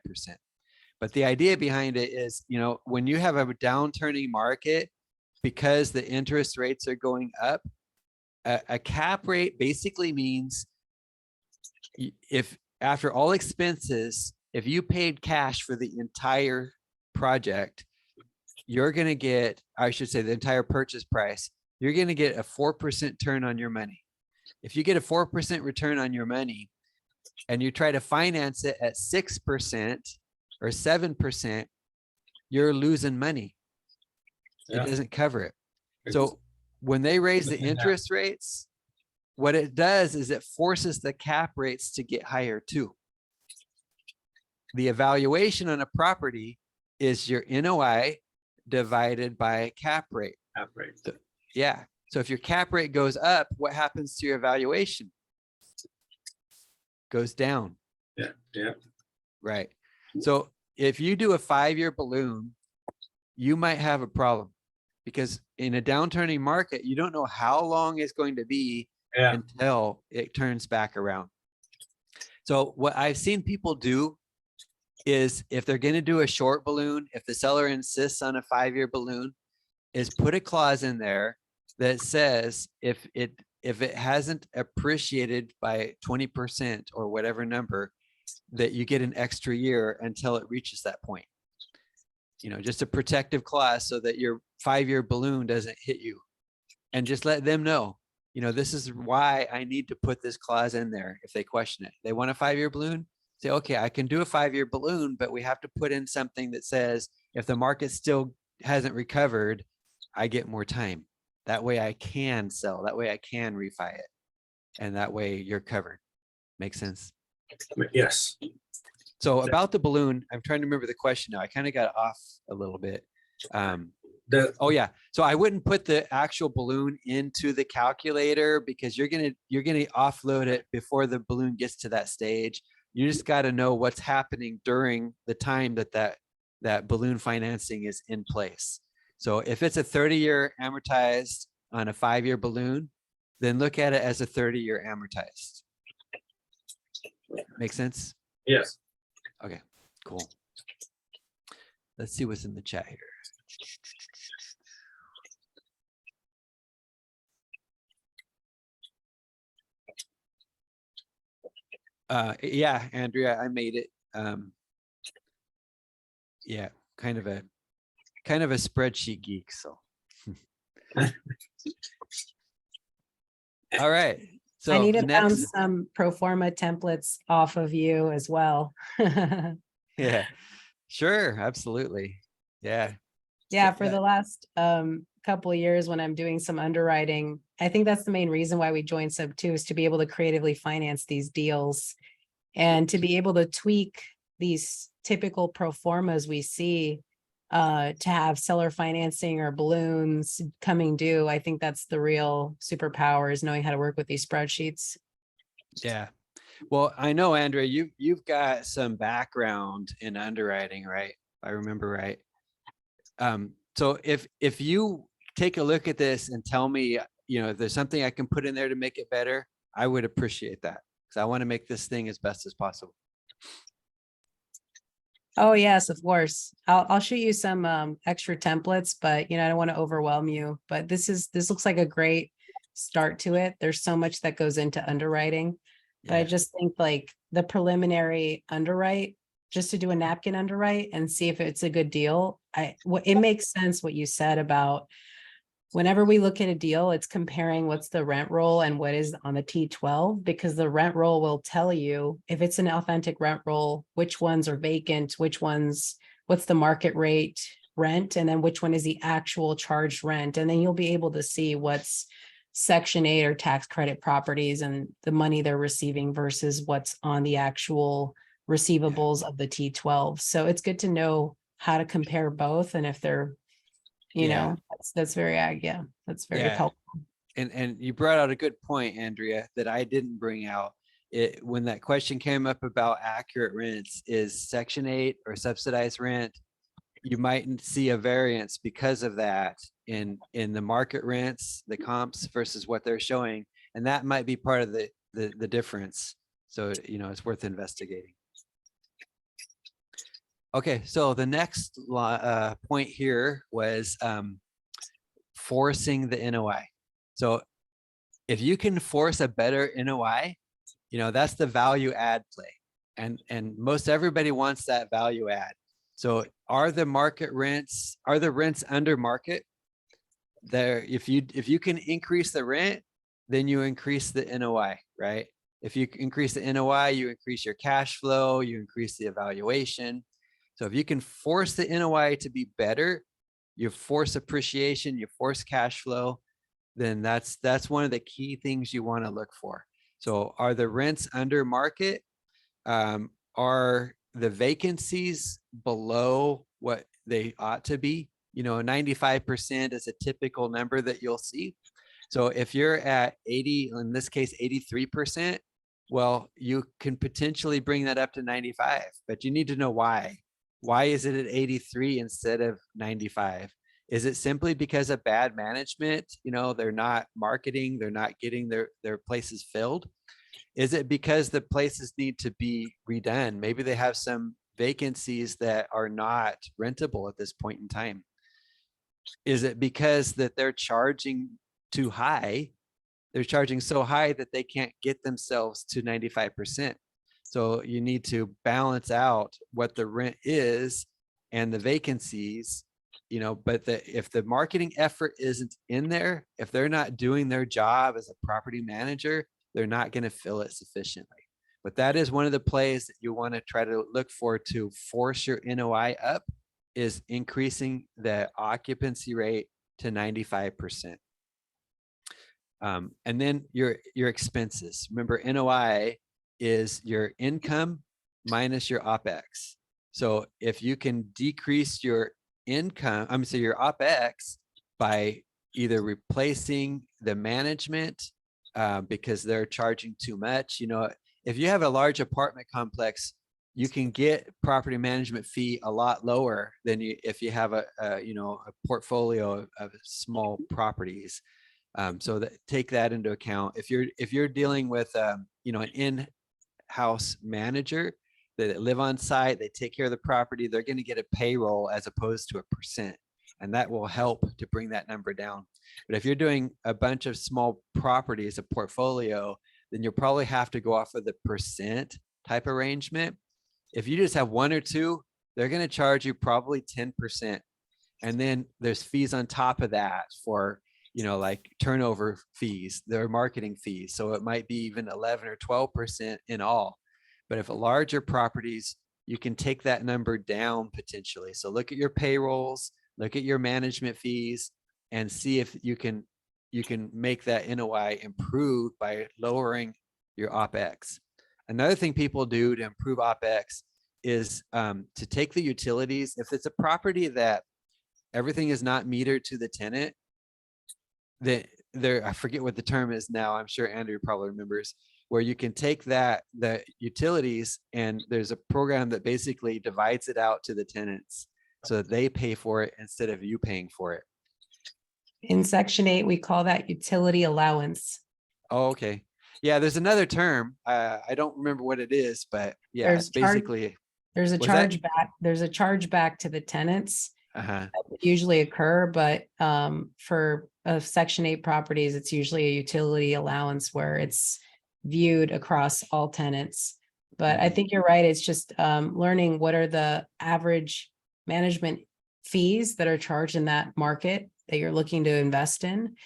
But the idea behind it is, when you have a downturning market, because the interest rates are going up, a cap rate basically means if after all expenses, if you paid cash for the entire project, you're going to get, I should say the entire purchase price, you're going to get a 4% turn on your money. If you get a 4% return on your money and you try to finance it at 6% or 7%, you're losing money. Yeah. It doesn't cover it. So when they raise the interest rates, what it does is it forces the cap rates to get higher too. The evaluation on a property is your NOI divided by cap rate. Cap rate. Yeah. So if your cap rate goes up, what happens to your valuation? Goes down. Yeah. Right. So if you do a 5-year balloon, you might have a problem because in a downturning market, you don't know how long it's going to be Yeah. until it turns back around. So what I've seen people do is if they're going to do a short balloon, if the seller insists on a 5-year balloon, is put a clause in there that says if it hasn't appreciated by 20% or whatever number, that you get an extra year until it reaches that point. You know, just a protective clause so that your 5-year balloon doesn't hit you. And just let them know, you know, this is why I need to put this clause in there if they question it. They want a 5-year balloon, say, okay, I can do a 5-year balloon, but we have to put in something that says if the market still hasn't recovered, I get more time. That way I can sell. That way I can refi it. And that way you're covered. Make sense? Yes. So about the balloon, I'm trying to remember the question now. I kind of got off a little bit. Oh yeah. So I wouldn't put the actual balloon into the calculator because you're gonna offload it before the balloon gets to that stage. You just got to know what's happening during the time that balloon financing is in place. So if it's a 30-year amortized on a 5-year balloon, then look at it as a 30-year amortized. Make sense? Yes. Okay, cool. Let's see what's in the chat here. Yeah, Andrea, I made it. Yeah, kind of a spreadsheet geek. So, all right. So I need to bounce next, some pro forma templates off of you as well. yeah, sure, absolutely, yeah, Yeah, for the last couple of years when I'm doing some underwriting, I think that's the main reason why we joined Sub2 is to be able to creatively finance these deals and to be able to tweak these typical pro formas we see to have seller financing or balloons coming due. I think that's the real superpower is knowing how to work with these spreadsheets. yeah. Well, I know, Andrea, you've got some background in underwriting, right? If I remember right. So if you take a look at this and tell me, you know, if there's something I can put in there to make it better, I would appreciate that because I want to make this thing as best as possible. Oh, yes, of course. I'll shoot you some extra templates, but you know, I don't want to overwhelm you. But this looks like a great start to it. There's so much that goes into underwriting. But I Yeah. just think like the preliminary underwrite, just to do a napkin underwrite and see if it's a good deal. It makes sense what you said about whenever we look at a deal, it's comparing what's the rent roll and what is on the T12, because the rent roll will tell you if it's an authentic rent roll, which ones are vacant, what's the market rate rent, and then which one is the actual charged rent. And then you'll be able to see what's Section 8 or tax credit properties and the money they're receiving versus what's on the actual receivables of the T12. So it's good to know how to compare both. And if they're you know, that's very that's very helpful. And you brought out a good point, Andrea, that I didn't bring out. It when that question came up about accurate rents, is Section 8 or subsidized rent, you might see a variance because of that in the market rents, the comps versus what they're showing, and that might be part of the difference. So you know, it's worth investigating. Okay, so the next point here was forcing the NOI. So if you can force a better NOI, you know, that's the value add play. And most everybody wants that value add. So are the rents under market? There, if you can increase the rent, then you increase the NOI, right? If you increase the NOI, you increase your cash flow, you increase the evaluation. So if you can force the NOI to be better, you force appreciation, you force cash flow, then that's one of the key things you want to look for. So are the rents under market? Are the vacancies below what they ought to be? You know, 95% is a typical number that you'll see. So if you're at 80, in this case, 83%, well, you can potentially bring that up to 95, but you need to know why. Why is it at 83 instead of 95? Is it simply because of bad management? You know, they're not marketing, they're not getting their places filled. Is it because the places need to be redone? Maybe they have some vacancies that are not rentable at this point in time. Is it because that they're charging too high? They're charging so high that they can't get themselves to 95%. So you need to balance out what the rent is and the vacancies, you know, but if the marketing effort isn't in there, if they're not doing their job as a property manager, they're not going to fill it sufficiently. But that is one of the plays that you want to try to look for to force your NOI up, is increasing the occupancy rate to 95%. And then your expenses. Remember, NOI is your income minus your OPEX. So if you can decrease your income, your OPEX by either replacing the management because they're charging too much. You know, if you have a large apartment complex, you can get property management fee a lot lower than if you have a portfolio of small properties. So take that into account. If you're dealing with an in-house manager that live on site, they take care of the property, they're going to get a payroll as opposed to a percent, and that will help to bring that number down. But if you're doing a bunch of small properties, a portfolio, then you'll probably have to go off of the percent type arrangement. If you just have one or two, they're going to charge you probably 10%. And then there's fees on top of that for, like turnover fees, their marketing fees. So it might be even 11 or 12% in all. But if a larger properties, you can take that number down potentially. So look at your payrolls, look at your management fees, and see if you can make that NOI improve by lowering your OPEX. Another thing people do to improve OPEX is to take the utilities. If it's a property that everything is not metered to the tenant, that I forget what the term is now. I'm sure Andrew probably remembers, where you can take the utilities, and there's a program that basically divides it out to the tenants so that they pay for it instead of you paying for it. In Section 8, we call that utility allowance. Oh, okay. Yeah, there's another term. I don't remember what it is, but yeah, There's it's basically. There's a Was that- charge back. There's a charge back to the tenants Uh-huh. that would usually occur, but for Section 8 properties, it's usually a utility allowance where it's viewed across all tenants. But I Mhm. think you're right. It's just learning what are the average management fees that are charged in that market that you're looking to invest in.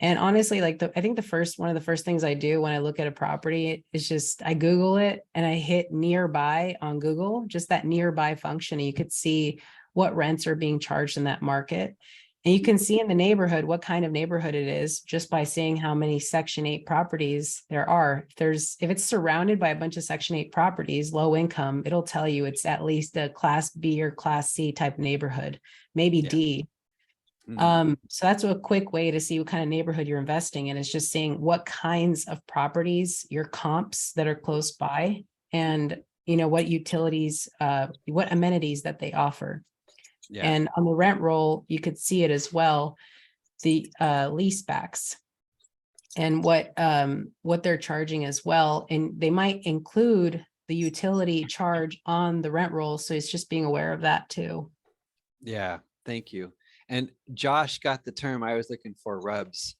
And honestly, I think one of the first things I do when I look at a property is just I Google it and I hit nearby on Google, just that nearby function. And you could see what rents are being charged in that market. And you can see in the neighborhood what kind of neighborhood it is just by seeing how many Section 8 properties there are. If it's surrounded by a bunch of Section 8 properties, low income, it'll tell you it's at least a Class B or Class C type neighborhood, maybe Yeah. D. So that's a quick way to see what kind of neighborhood you're investing in, is just seeing what kinds of properties, your comps that are close by, and what utilities, what amenities that they offer. Yeah. And on the rent roll, you could see it as well, the lease backs and what they're charging as well. And they might include the utility charge on the rent roll. So it's just being aware of that too. Yeah. Thank you. And Josh got the term I was looking for, RUBS.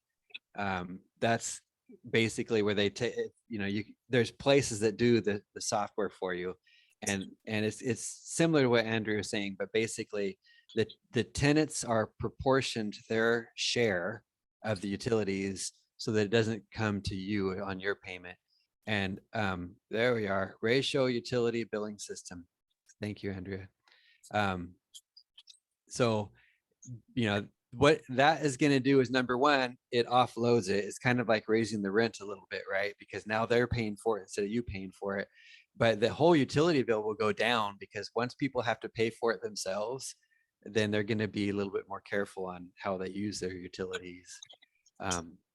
That's basically where they take, there's places that do the software for you. And it's similar to what Andrew was saying, but basically the tenants are proportioned their share of the utilities so that it doesn't come to you on your payment. And there we are, ratio utility billing system. Thank you, Andrea. So, what that is going to do is, number one, it offloads it. It's kind of like raising the rent a little bit, right? Because now they're paying for it instead of you paying for it. But the whole utility bill will go down, because once people have to pay for it themselves, then they're going to be a little bit more careful on how they use their utilities.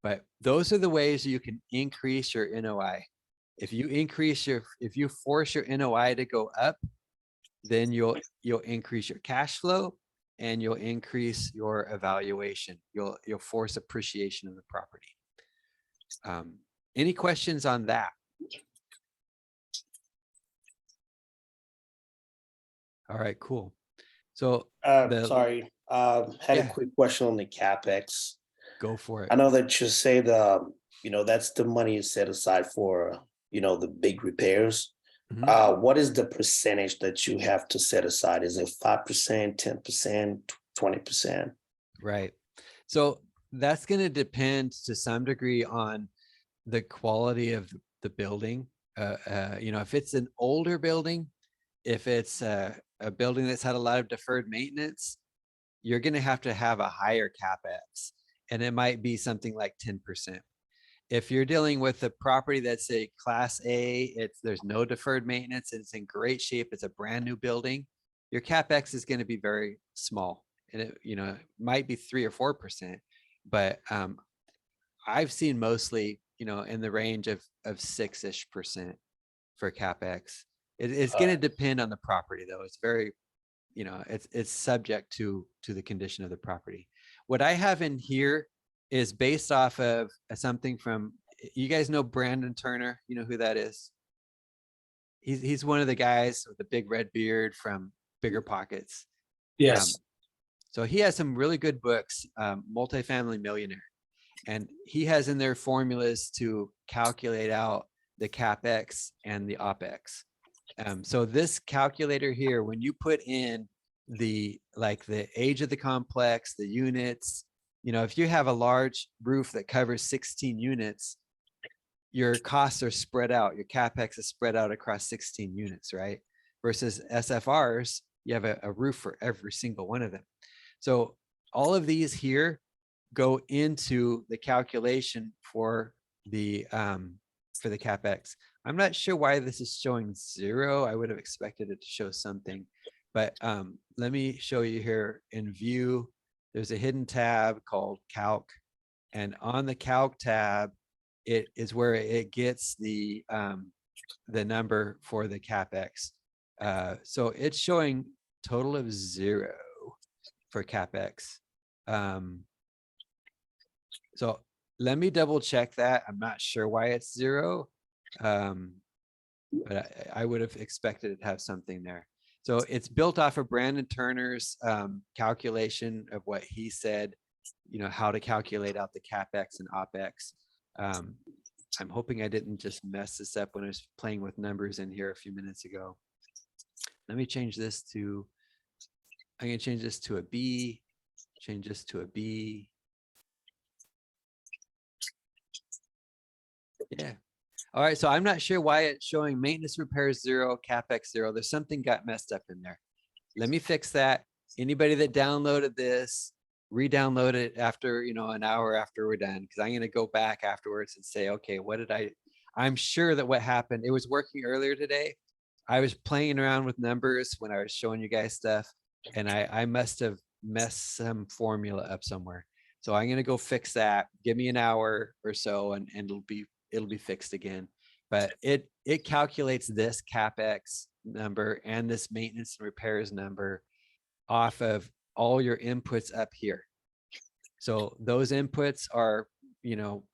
But those are the ways you can increase your NOI. If you force your NOI to go up, then you'll increase your cash flow and you'll increase your evaluation. You'll force appreciation of the property. Any questions on that? All right, cool. So the- Sorry, had Yeah. a quick question on the CapEx. go for it. I know that you say that's the money set aside for, the big repairs. Mhm. What is the percentage that you have to set aside? Is it 5%, 10%, 20%? Right. So that's going to depend to some degree on the quality of the building. If it's an older building, if it's a building that's had a lot of deferred maintenance, you're going to have a higher CapEx, and it might be something like 10%. If you're dealing with a property that's a class A, there's no deferred maintenance, it's in great shape, it's a brand new building, your CapEx is going to be very small. And it might be 3 or 4%, but I've seen mostly, in the range of 6-ish% for CapEx. It's going to depend on the property though. It's very, it's subject to the condition of the property. What I have in here is based off of something from, you guys know Brandon Turner, you know who that is? He's one of the guys with the big red beard from Bigger Pockets. Yes. So he has some really good books, Multifamily Millionaire, and he has in there formulas to calculate out the CapEx and the OpEx. So this calculator here, when you put in the age of the complex, the units, if you have a large roof that covers 16 units, your costs are spread out. Your CapEx is spread out across 16 units, right? Versus SFRs, you have a roof for every single one of them. So all of these here go into the calculation for the CapEx. I'm not sure why this is showing 0. I would have expected it to show something, but let me show you here in view. There's a hidden tab called Calc, and on the Calc tab, it is where it gets the number for the CapEx. So it's showing total of 0 for CapEx. So let me double check that. I'm not sure why it's 0. But I would have expected it to have something there. So it's built off of Brandon Turner's calculation of what he said, how to calculate out the CapEx and OpEx. I'm hoping I didn't just mess this up when I was playing with numbers in here a few minutes ago. Let me change this to, I'm going to change this to a B, change this to a B. Yeah. All right. So I'm not sure why it's showing maintenance repairs 0, CapEx 0. There's something got messed up in there. Let me fix that. Anybody that downloaded this, re-download it after, an hour after we're done, because I'm going to go back afterwards and say, okay, I'm sure that what happened, it was working earlier today. I was playing around with numbers when I was showing you guys stuff, and I must have messed some formula up somewhere. So I'm going to go fix that. Give me an hour or so and it'll be fixed again. But it calculates this CapEx number and this maintenance and repairs number off of all your inputs up here. So those inputs are,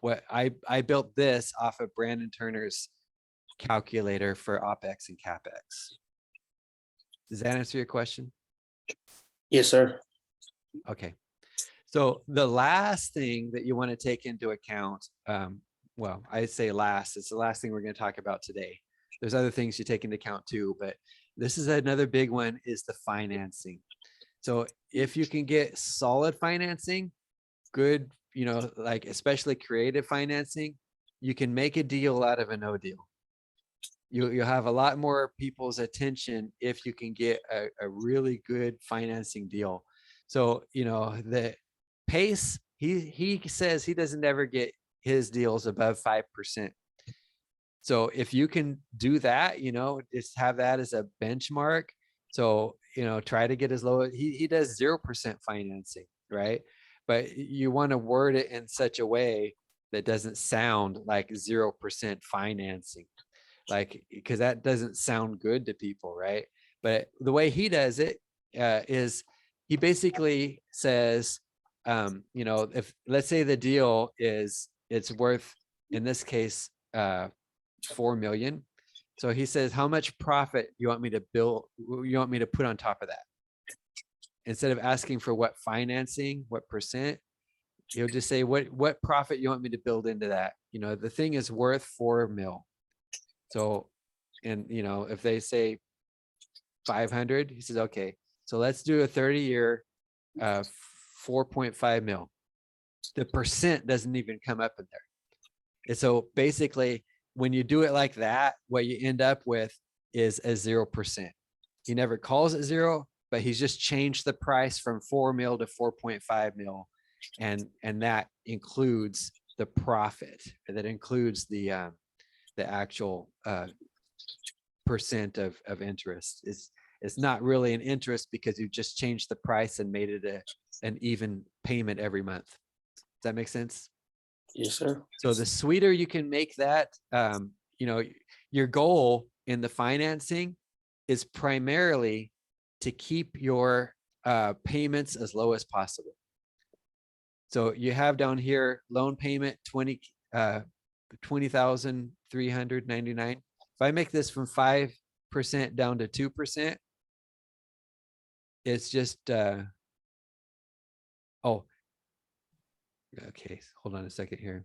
what I built this off of Brandon Turner's calculator for OpEx and CapEx. Does that answer your question? Yes, sir. Okay. So the last thing that you want to take into account, well, I say last, it's the last thing we're going to talk about today. There's other things you take into account too, but this is another big one, is the financing. So if you can get solid financing, good, especially creative financing, you can make a deal out of a no deal. You'll have a lot more people's attention if you can get a really good financing deal. So, the Pace, he says he doesn't ever get his deals above 5%. So if you can do that, just have that as a benchmark. So, try to get as low, he does 0% financing, right? But you want to word it in such a way that doesn't sound like 0% financing. Like, because that doesn't sound good to people, right? But the way he does it is he basically says, you know, if let's say the deal is it's worth, in this case, 4 million. So he says, how much profit you want me to build, you want me to put on top of that? Instead of asking for what financing, what percent, he'll just say, what profit you want me to build into that? You know, the thing is worth 4 mil. So, and you know, if they say 500, he says, okay, so let's do a 30-year 4.5 mil. The percent doesn't even come up in there. And so basically, when you do it like that, what you end up with is a 0%. He never calls it 0, but he's just changed the price from 4 mil to 4.5 mil. And that includes the profit, that includes the actual percent of interest. It's not really an interest because you just changed the price and made it an even payment every month. Does that make sense? Yes, sir. So the sweeter you can make that, you know, your goal in the financing is primarily to keep your payments as low as possible. So you have down here loan payment 20,399. If I make this from 5% down to 2%, it's just oh, okay, hold on a second here.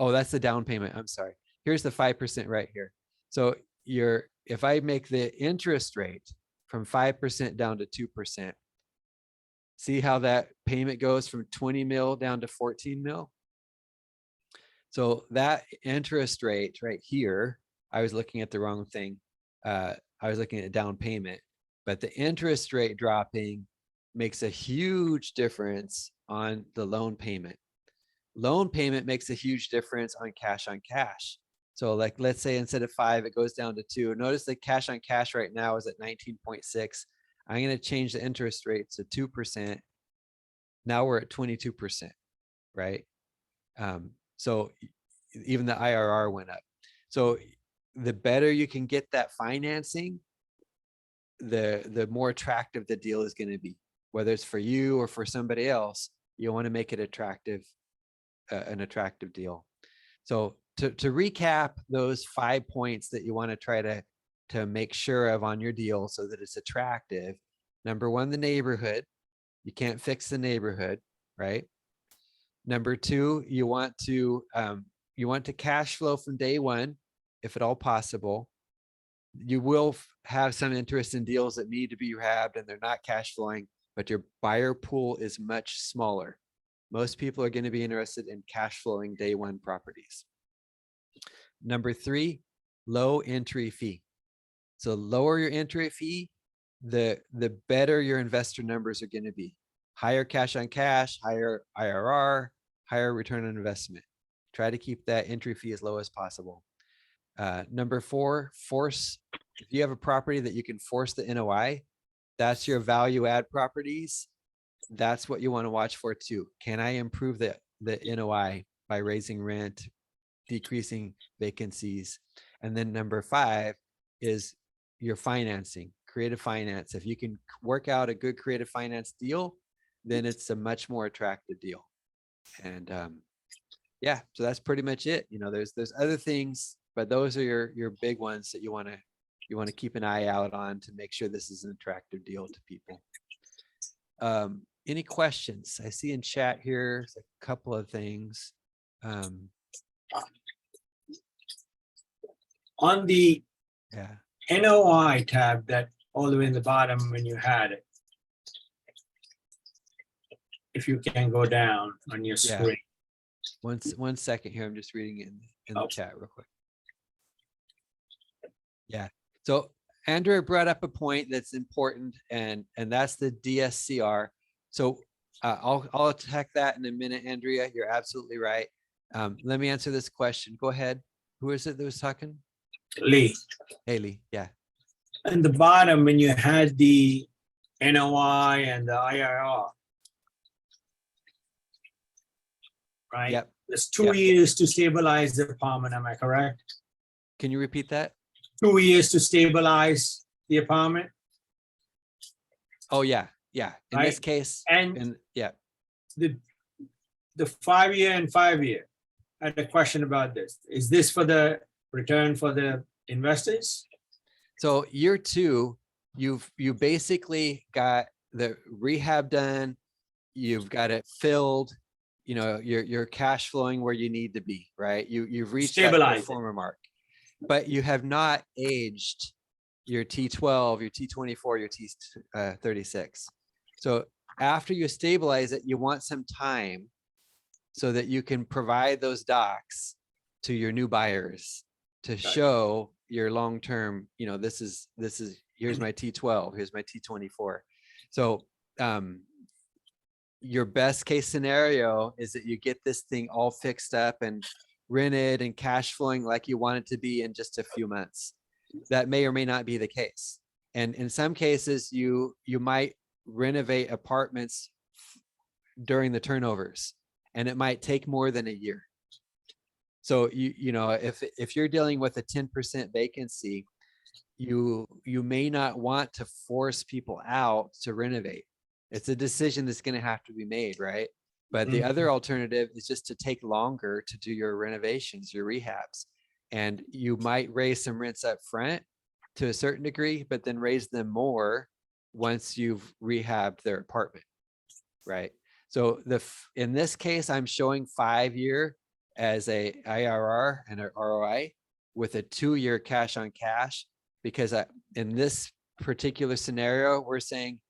Oh, that's the down payment. I'm sorry. Here's the 5% right here. So if I make the interest rate from 5% down to 2%, see how that payment goes from 20 mil down to 14 mil? So that interest rate right here, I was looking at the wrong thing. I was looking at down payment, but the interest rate dropping makes a huge difference on the loan payment. Loan payment makes a huge difference on cash. So like, let's say instead of 5, it goes down to 2. Notice the cash on cash right now is at 19.6. I'm going to change the interest rate to 2%. Now we're at 22%, right? So even the IRR went up. So the better you can get that financing, the more attractive the deal is going to be, whether it's for you or for somebody else. You want to make it attractive, an attractive deal. So to recap those 5 points that you want to try to make sure of on your deal so that it's attractive. Number 1, the neighborhood. You can't fix the neighborhood, right? Number 2, you want to cash flow from day one, if at all possible. You will have some interest in deals that need to be rehabbed and they're not cash flowing, but your buyer pool is much smaller. Most people are going to be interested in cash flowing day one properties. Number 3, low entry fee. So lower your entry fee, the better your investor numbers are going to be. Higher cash on cash, higher IRR, higher return on investment. Try to keep that entry fee as low as possible. Number 4, if you have a property that you can force the NOI, that's your value add properties. That's what you want to watch for too. Can I improve the NOI by raising rent, decreasing vacancies? And then number 5 is your financing, creative finance. If you can work out a good creative finance deal, then it's a much more attractive deal. And yeah, so that's pretty much it. You know, there's other things, but those are your big ones that you want to keep an eye out on to make sure this is an attractive deal to people. Any questions? I see in chat here a couple of things. On the Yeah. NOI tab, that all the way in the bottom when you had it, if you can go down on your Yeah. screen. One second here. I'm just reading it in the Oh. chat real quick. Yeah. So Andrea brought up a point that's important, and that's the DSCR. So I'll attack that in a minute, Andrea. You're absolutely right. Let me answer this question. Go ahead. Who is it that was talking? Lee, Haley. Yeah. in the bottom when you had the NOI and the IRR. Right? Yep. There's 2 Yeah. years to stabilize the apartment, am I correct? Can you repeat that? 2 years to stabilize the apartment, Oh, yeah, yeah. In this Right. case, and yeah, the 5 year and 5 year. I had a question about this. Is this for the return for the investors? so year two, you basically got the rehab done, you've got it filled, you know, you're cash flowing where you need to be, right? You've reached that pro Stabilized it. forma mark, but you have not aged your T12, your T24, your T36. So after you stabilize it, you want some time so that you can provide those docs to your new buyers to show your long-term, you know, this is, here's my T12, here's my T24. So your best case scenario is that you get this thing all fixed up and rented and cash flowing like you want it to be in just a few months. That may or may not be the case. And in some cases, you might renovate apartments during the turnovers, and it might take more than a year. So you know, if you're dealing with a 10% vacancy, you may not want to force people out to renovate. It's a decision that's going to have to be made, right? But the other alternative is just to take longer to do your renovations, your rehabs. And you might raise some rents up front to a certain degree, but then raise them more once you've rehabbed their apartment, right? So in this case, I'm showing 5-year as a IRR and an ROI with a 2-year cash on cash, because in this particular scenario, we're saying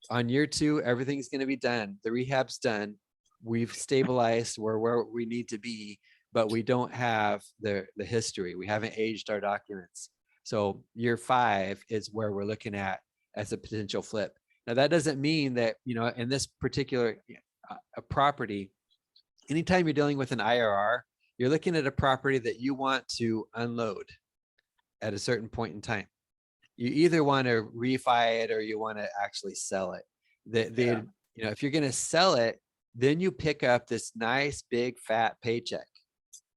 on year 2, everything's going to be done. The rehab's done. We've stabilized where we need to be, but we don't have the history. We haven't aged our documents. So year 5 is where we're looking at as a potential flip. Now, that doesn't mean that, you know, in this particular a property, anytime you're dealing with an IRR, you're looking at a property that you want to unload at a certain point in time. You either want to refi it or you want to actually sell it. You know, if you're going to sell it, then you pick up this nice big fat paycheck,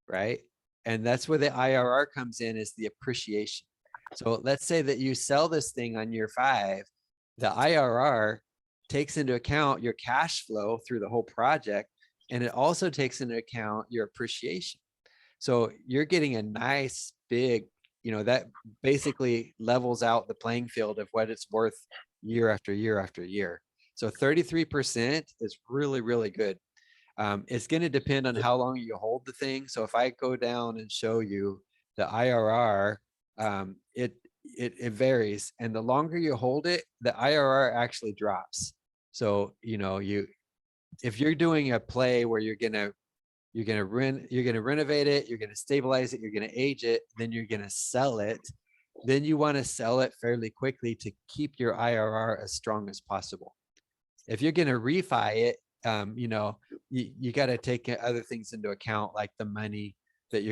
right? And that's where the IRR comes in, is the appreciation. So let's say that you sell this thing on year 5, the IRR takes into account your cash flow through the whole project, and it also takes into account your appreciation. So you're getting a nice big, you know, that basically levels out the playing field of what it's worth year after year after year. So 33% is really, really good. It's going to depend on how long you hold the thing. So if I go down and show you the IRR, it varies. And the longer you hold it, the IRR actually drops. So, you know, if you're doing a play where you're gonna renovate it, you're gonna stabilize it, you're gonna age it, then you're gonna sell it, then you want to sell it fairly quickly to keep your IRR as strong as possible. If you're gonna refi it, you know, you got to take other things into account, like the money that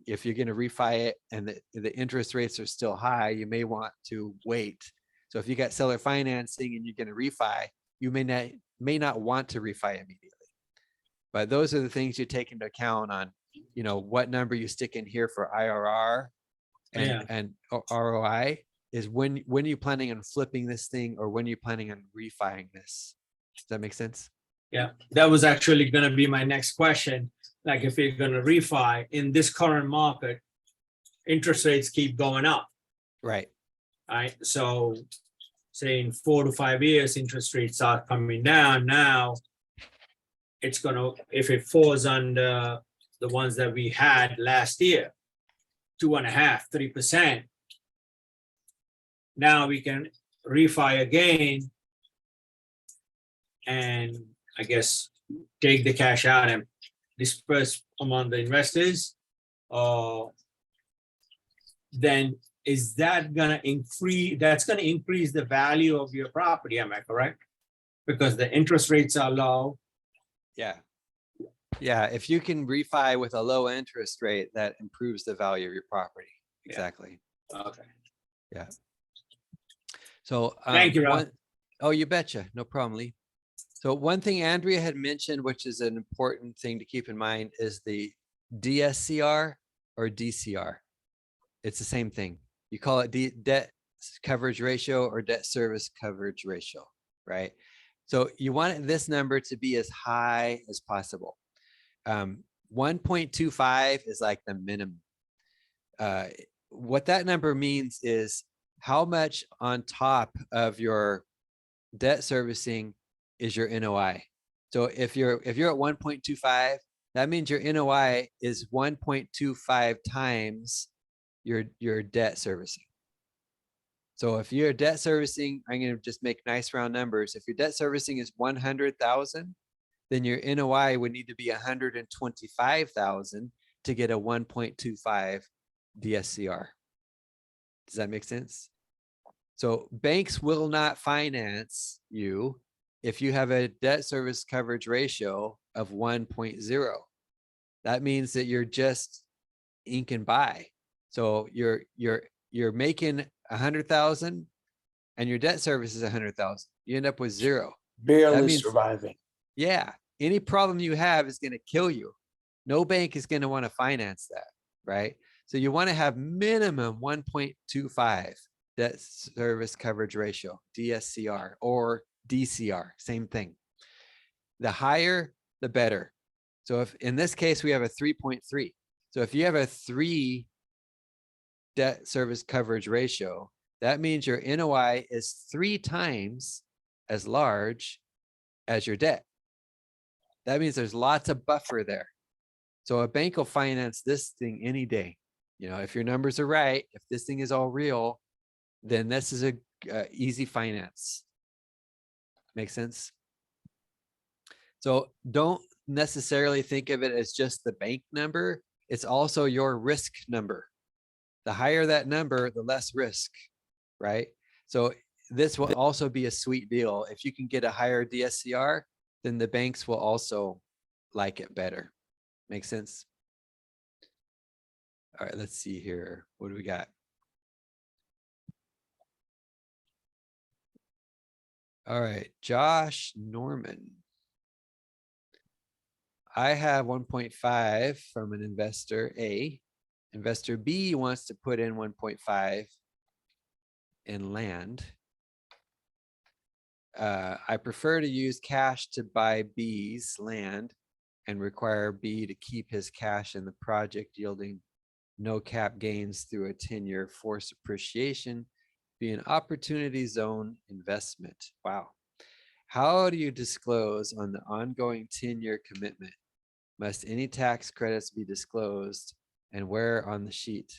if you're gonna refi it and the interest rates are still high, you may want to wait. So if you got seller financing and you're gonna refi, you may not want to refi immediately. But those are the things you take into account on, you know, what number you stick in here for IRR and ROI is when are you planning on flipping this thing, or when are you planning on refining this? Does that make sense? Yeah, that was actually going to be my next question. Like, if you're going to refi in this current market, interest rates keep going up, Right. right? So say in 4 to 5 years, interest rates are coming down. Now it's going to, if it falls under the ones that we had last year, 2.5%, 3%, now we can refi again and I guess take the cash out and disperse among the investors. Then is that gonna increase? That's gonna increase the value of your property, am I correct? Because the interest rates are low. Yeah. Yeah. If you can refi with a low interest rate, that improves the value of your property. Yeah. Exactly. Okay. So Thank you, Rob. oh, you betcha. No problem, Lee. So one thing Andrea had mentioned, which is an important thing to keep in mind, is the DSCR or DCR. It's the same thing. You call it debt coverage ratio or debt service coverage ratio, right? So you want this number to be as high as possible. 1.25 is like the minimum. What that number means is how much on top of your debt servicing is your NOI. So if you're at 1.25, that means your NOI is 1.25 times your debt servicing. So if you're debt servicing, I'm going to just make nice round numbers. If your debt servicing is 100,000, then your NOI would need to be 125,000 to get a 1.25 DSCR. Does that make sense? So banks will not finance you if you have a debt service coverage ratio of 1.0. That means that you're just ink and buy. So you're making 100,000 and your debt service is 100,000. You end up with zero. Barely means- surviving. Yeah, any problem you have is going to kill you. No bank is going to want to finance that, right? So you want to have minimum 1.25 debt service coverage ratio, DSCR or DCR, same thing. The higher, the better. So if in this case, we have a 3.3. So if you have a 3 debt service coverage ratio, that means your NOI is 3 times as large as your debt. That means there's lots of buffer there. So a bank will finance this thing any day. You know, if your numbers are right, if this thing is all real, then this is a easy finance. Make sense? So don't necessarily think of it as just the bank number. It's also your risk number. The higher that number, the less risk, right? So this will also be a sweet deal. If you can get a higher DSCR, then the banks will also like it better. Make sense? All right, let's see here. What do we got? All right, Josh Norman. I have 1.5 from an investor A. Investor B wants to put in 1.5 in land. I prefer to use cash to buy B's land and require B to keep his cash in the project, yielding no cap gains through a 10-year forced appreciation, be an opportunity zone investment. Wow. How do you disclose on the ongoing 10-year commitment? Must any tax credits be disclosed, and where on the sheet?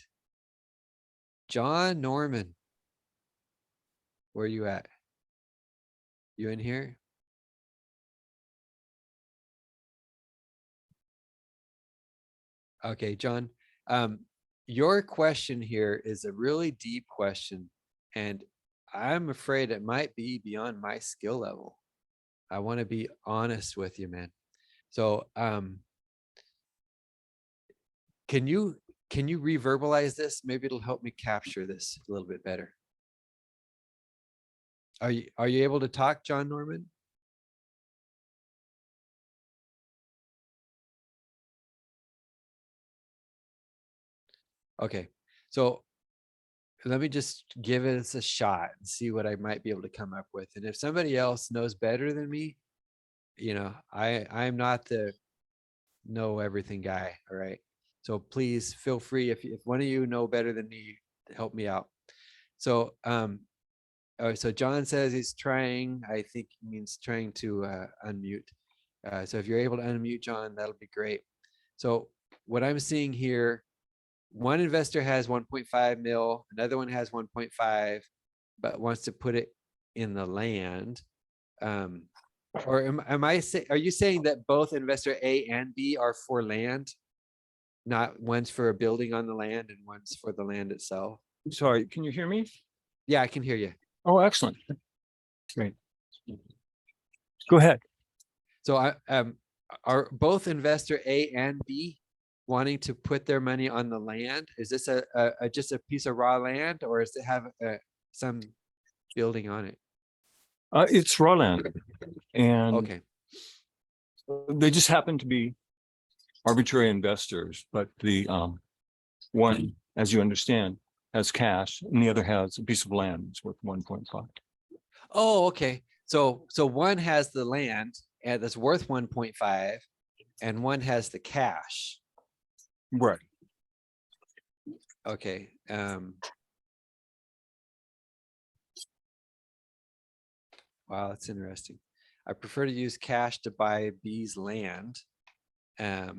John Norman, where are you at? You in here? Okay, John, your question here is a really deep question, and I'm afraid it might be beyond my skill level. I want to be honest with you, man. So, can you reverbalize this? Maybe it'll help me capture this a little bit better. Are you able to talk, John Norman? Okay, so let me just give it a shot and see what I might be able to come up with. And if somebody else knows better than me, you know, I'm not the know everything guy. All right. So please feel free if one of you know better than me, help me out. So, all right, so John says he's trying, I think he means trying to unmute. So if you're able to unmute John, that'll be great. So what I'm seeing here, one investor has 1.5 mil, another one has 1.5, but wants to put it in the land. Or are you saying that both investor A and B are for land? Not one's for a building on the land and one's for the land itself? Sorry, can you hear me? Yeah, I can hear you. Oh, excellent. Great. Go ahead. So are both investor A and B wanting to put their money on the land? Is this just a piece of raw land, or does it have some building on it? It's raw land. And Okay, they just happen to be arbitrary investors, but the one, as you understand, has cash and the other has a piece of land that's worth 1.5. oh, okay. So one has the land and that's worth 1.5 and one has the cash. Right. Okay, wow, that's interesting. I prefer to use cash to buy B's land. To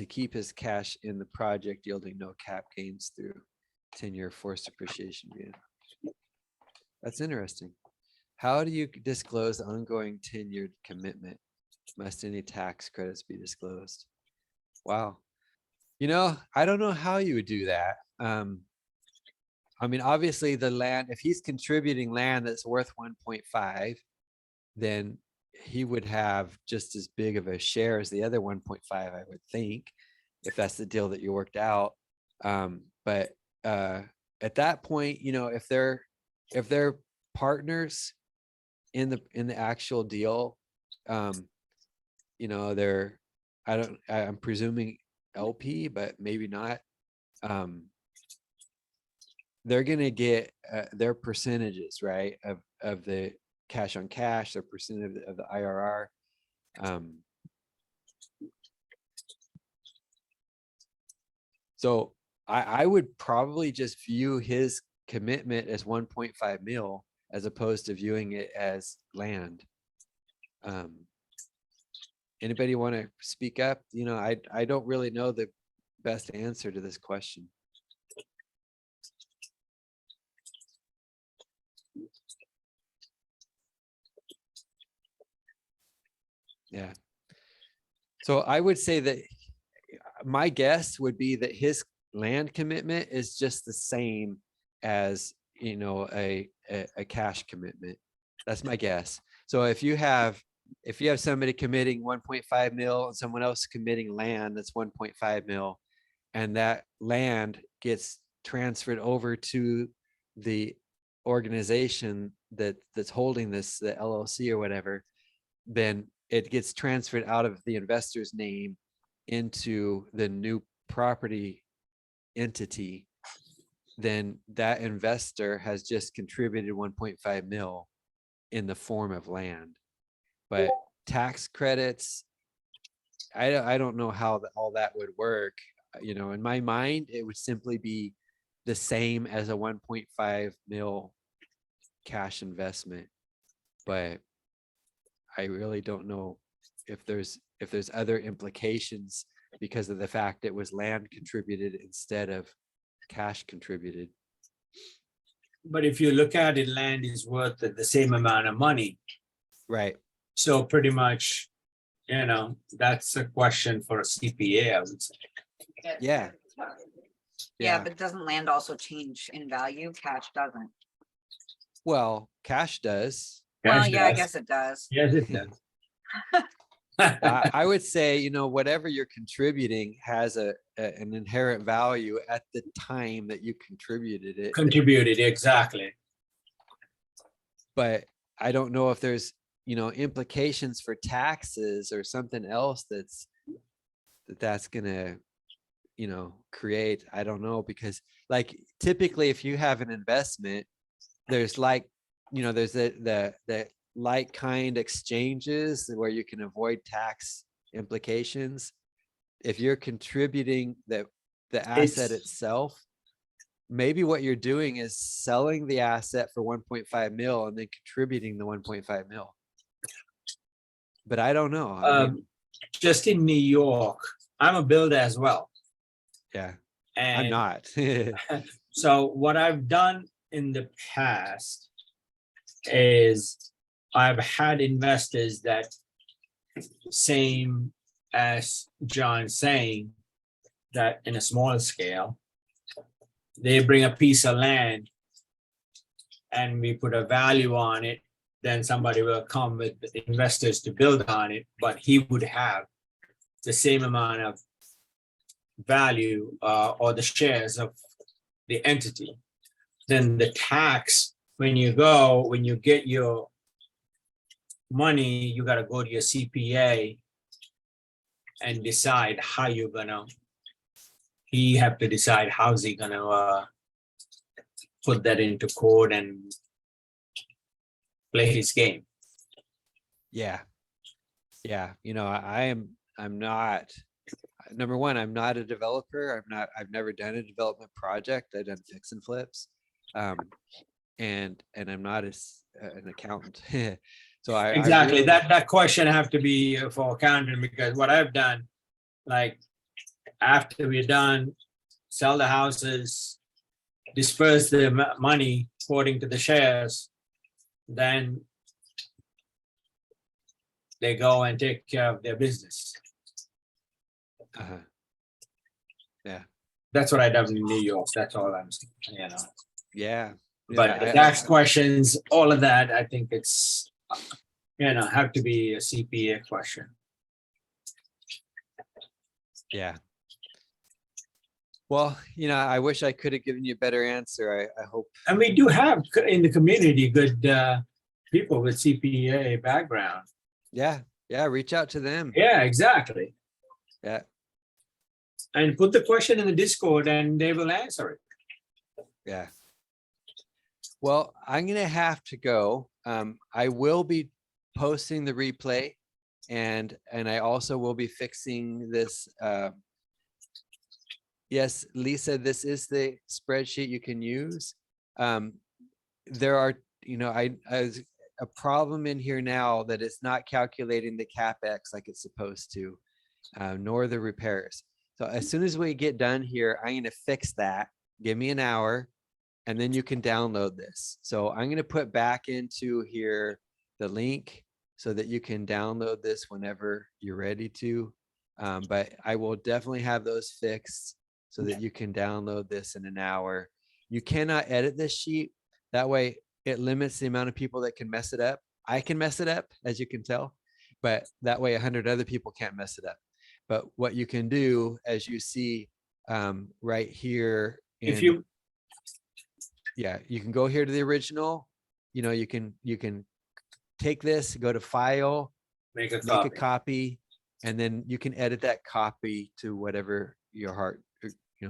keep his cash in the project yielding no cap gains through 10-year forced appreciation gain. That's interesting. How do you disclose ongoing 10-year commitment? Must any tax credits be disclosed? Wow. You know, I don't know how you would do that. I mean, obviously the land, if he's contributing land that's worth 1.5, then he would have just as big of a share as the other 1.5, I would think, if that's the deal that you worked out. But at that point, you know, if they're partners in the actual deal, you know, I'm presuming LP, but maybe not. They're gonna get their percentages, right, of the cash on cash, their percent of the IRR. So I would probably just view his commitment as 1.5 mil as opposed to viewing it as land. Anybody want to speak up? You know, I don't really know the best answer to this question. Yeah. So I would say that my guess would be that his land commitment is just the same as, you know, a cash commitment. That's my guess. So if you have somebody committing 1.5 mil and someone else committing land that's 1.5 mil, and that land gets transferred over to the organization that's holding this, the LLC or whatever, then it gets transferred out of the investor's name into the new property entity, then that investor has just contributed 1.5 mil in the form of land. But tax credits, I don't know how all that would work. You know, in my mind, it would simply be the same as a 1.5 mil cash investment. But I really don't know if there's other implications because of the fact it was land contributed instead of cash contributed. But if you look at it, land is worth the same amount of money. Right. So pretty much, you know, that's a question for a CPA, I would say. Yeah. Yeah, but doesn't land also change in value? Cash doesn't. Well, cash does. Well, Cash yeah, I does. guess it does. Yes, it does. I would say, you know, whatever you're contributing has an inherent value at the time that you contributed it. Contributed, exactly. But I don't know if there's, you know, implications for taxes or something else that's gonna, you know, create, I don't know, because like typically if you have an investment, there's like, you know, there's the like kind exchanges where you can avoid tax implications. If you're contributing the asset itself, maybe what you're doing is selling the asset for 1.5 mil and then contributing the 1.5 mil. But I don't know. I mean, Just in New York, I'm a builder as well. yeah, And I'm not. so what I've done in the past is I've had investors that, same as John saying, that in a smaller scale, they bring a piece of land and we put a value on it, then somebody will come with investors to build on it, but he would have the same amount of value or the shares of the entity. then the tax, when you get your money, you gotta go to your CPA and decide how you're gonna, he have to decide how's he gonna put that into code and play his game. Yeah. Yeah, I'm not, number one, I'm not a developer. I've never done a development project. I've done fix and flips. And I'm not an accountant. So I Exactly, really- that question have to be for accountant, because what I've done, like, after we're done, sell the houses, disperse the money according to the shares, then they go and take care of their business. uh-huh. That's what I done in New York, that's all I'm saying, Yeah. But the tax questions, all of that, I think it's, have to be a CPA question. Yeah. Well, I wish I could have given you a better answer. I hope. And we do have in the community good people with CPA background. Yeah. Reach out to them. Yeah, exactly. Yeah. And put the question in the Discord and they will answer it. Yeah. Well, I'm going to have to go. I will be posting the replay and I also will be fixing this. Yes, Lisa, this is the spreadsheet you can use. There are, a problem in here now that it's not calculating the CapEx like it's supposed to, nor the repairs. So as soon as we get done here, I'm going to fix that. Give me an hour and then you can download this. So I'm going to put back into here the link so that you can download this whenever you're ready to. But I will definitely have those fixed so that you can download this in an hour. You cannot edit this sheet. That way it limits the amount of people that can mess it up. I can mess it up, as you can tell, but that way 100 other people can't mess it up. But what you can do, as you see right here, If you can go here to the original. You can take this, go to file, make a make copy. a copy, and then you can edit that copy to whatever your heart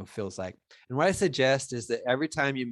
feels like. And what I suggest is that every time you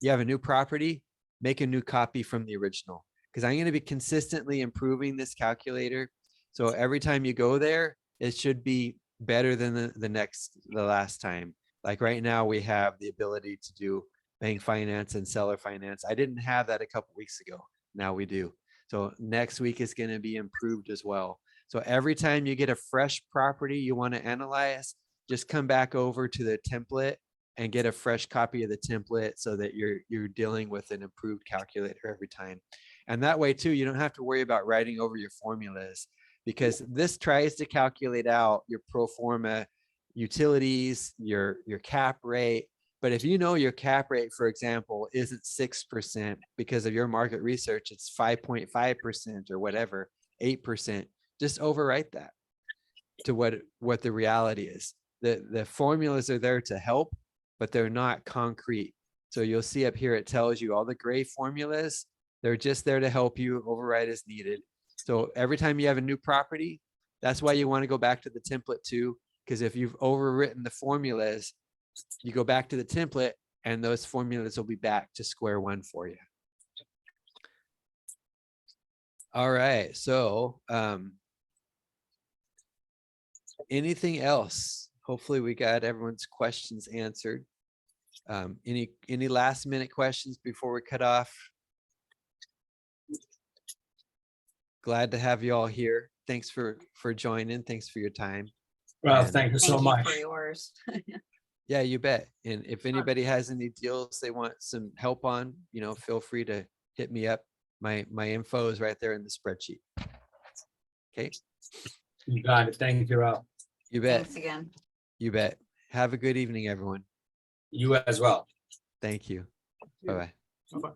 have a new property, make a new copy from the original, because I'm going to be consistently improving this calculator. So every time you go there, it should be better than the last time. Like right now, we have the ability to do bank finance and seller finance. I didn't have that a couple weeks ago. Now we do. So next week is going to be improved as well. So every time you get a fresh property you want to analyze, just come back over to the template and get a fresh copy of the template so that you're dealing with an improved calculator every time. And that way too, you don't have to worry about writing over your formulas, because this tries to calculate out your pro forma utilities, your cap rate. But if you know your cap rate, for example, isn't 6% because of your market research, it's 5.5% or whatever, 8%, just overwrite that to what the reality is. The formulas are there to help, but they're not concrete. So you'll see up here, it tells you all the gray formulas. They're just there to help you override as needed. So every time you have a new property, that's why you want to go back to the template too, because if you've overwritten the formulas, you go back to the template and those formulas will be back to square one for you. All right. So anything else? Hopefully we got everyone's questions answered. Any last minute questions before we cut off? Glad to have you all here. Thanks for joining. Thanks for your time. Well, And- thank you so Thank you much. for yours. Yeah, you bet. And if anybody has any deals they want some help on, feel free to hit me up. My info is right there in the spreadsheet. Okay, You got it. Thank you, Ralph. you bet. Thanks again. You bet. Have a good evening, everyone. You as well. Thank you. Bye-bye. Bye-bye.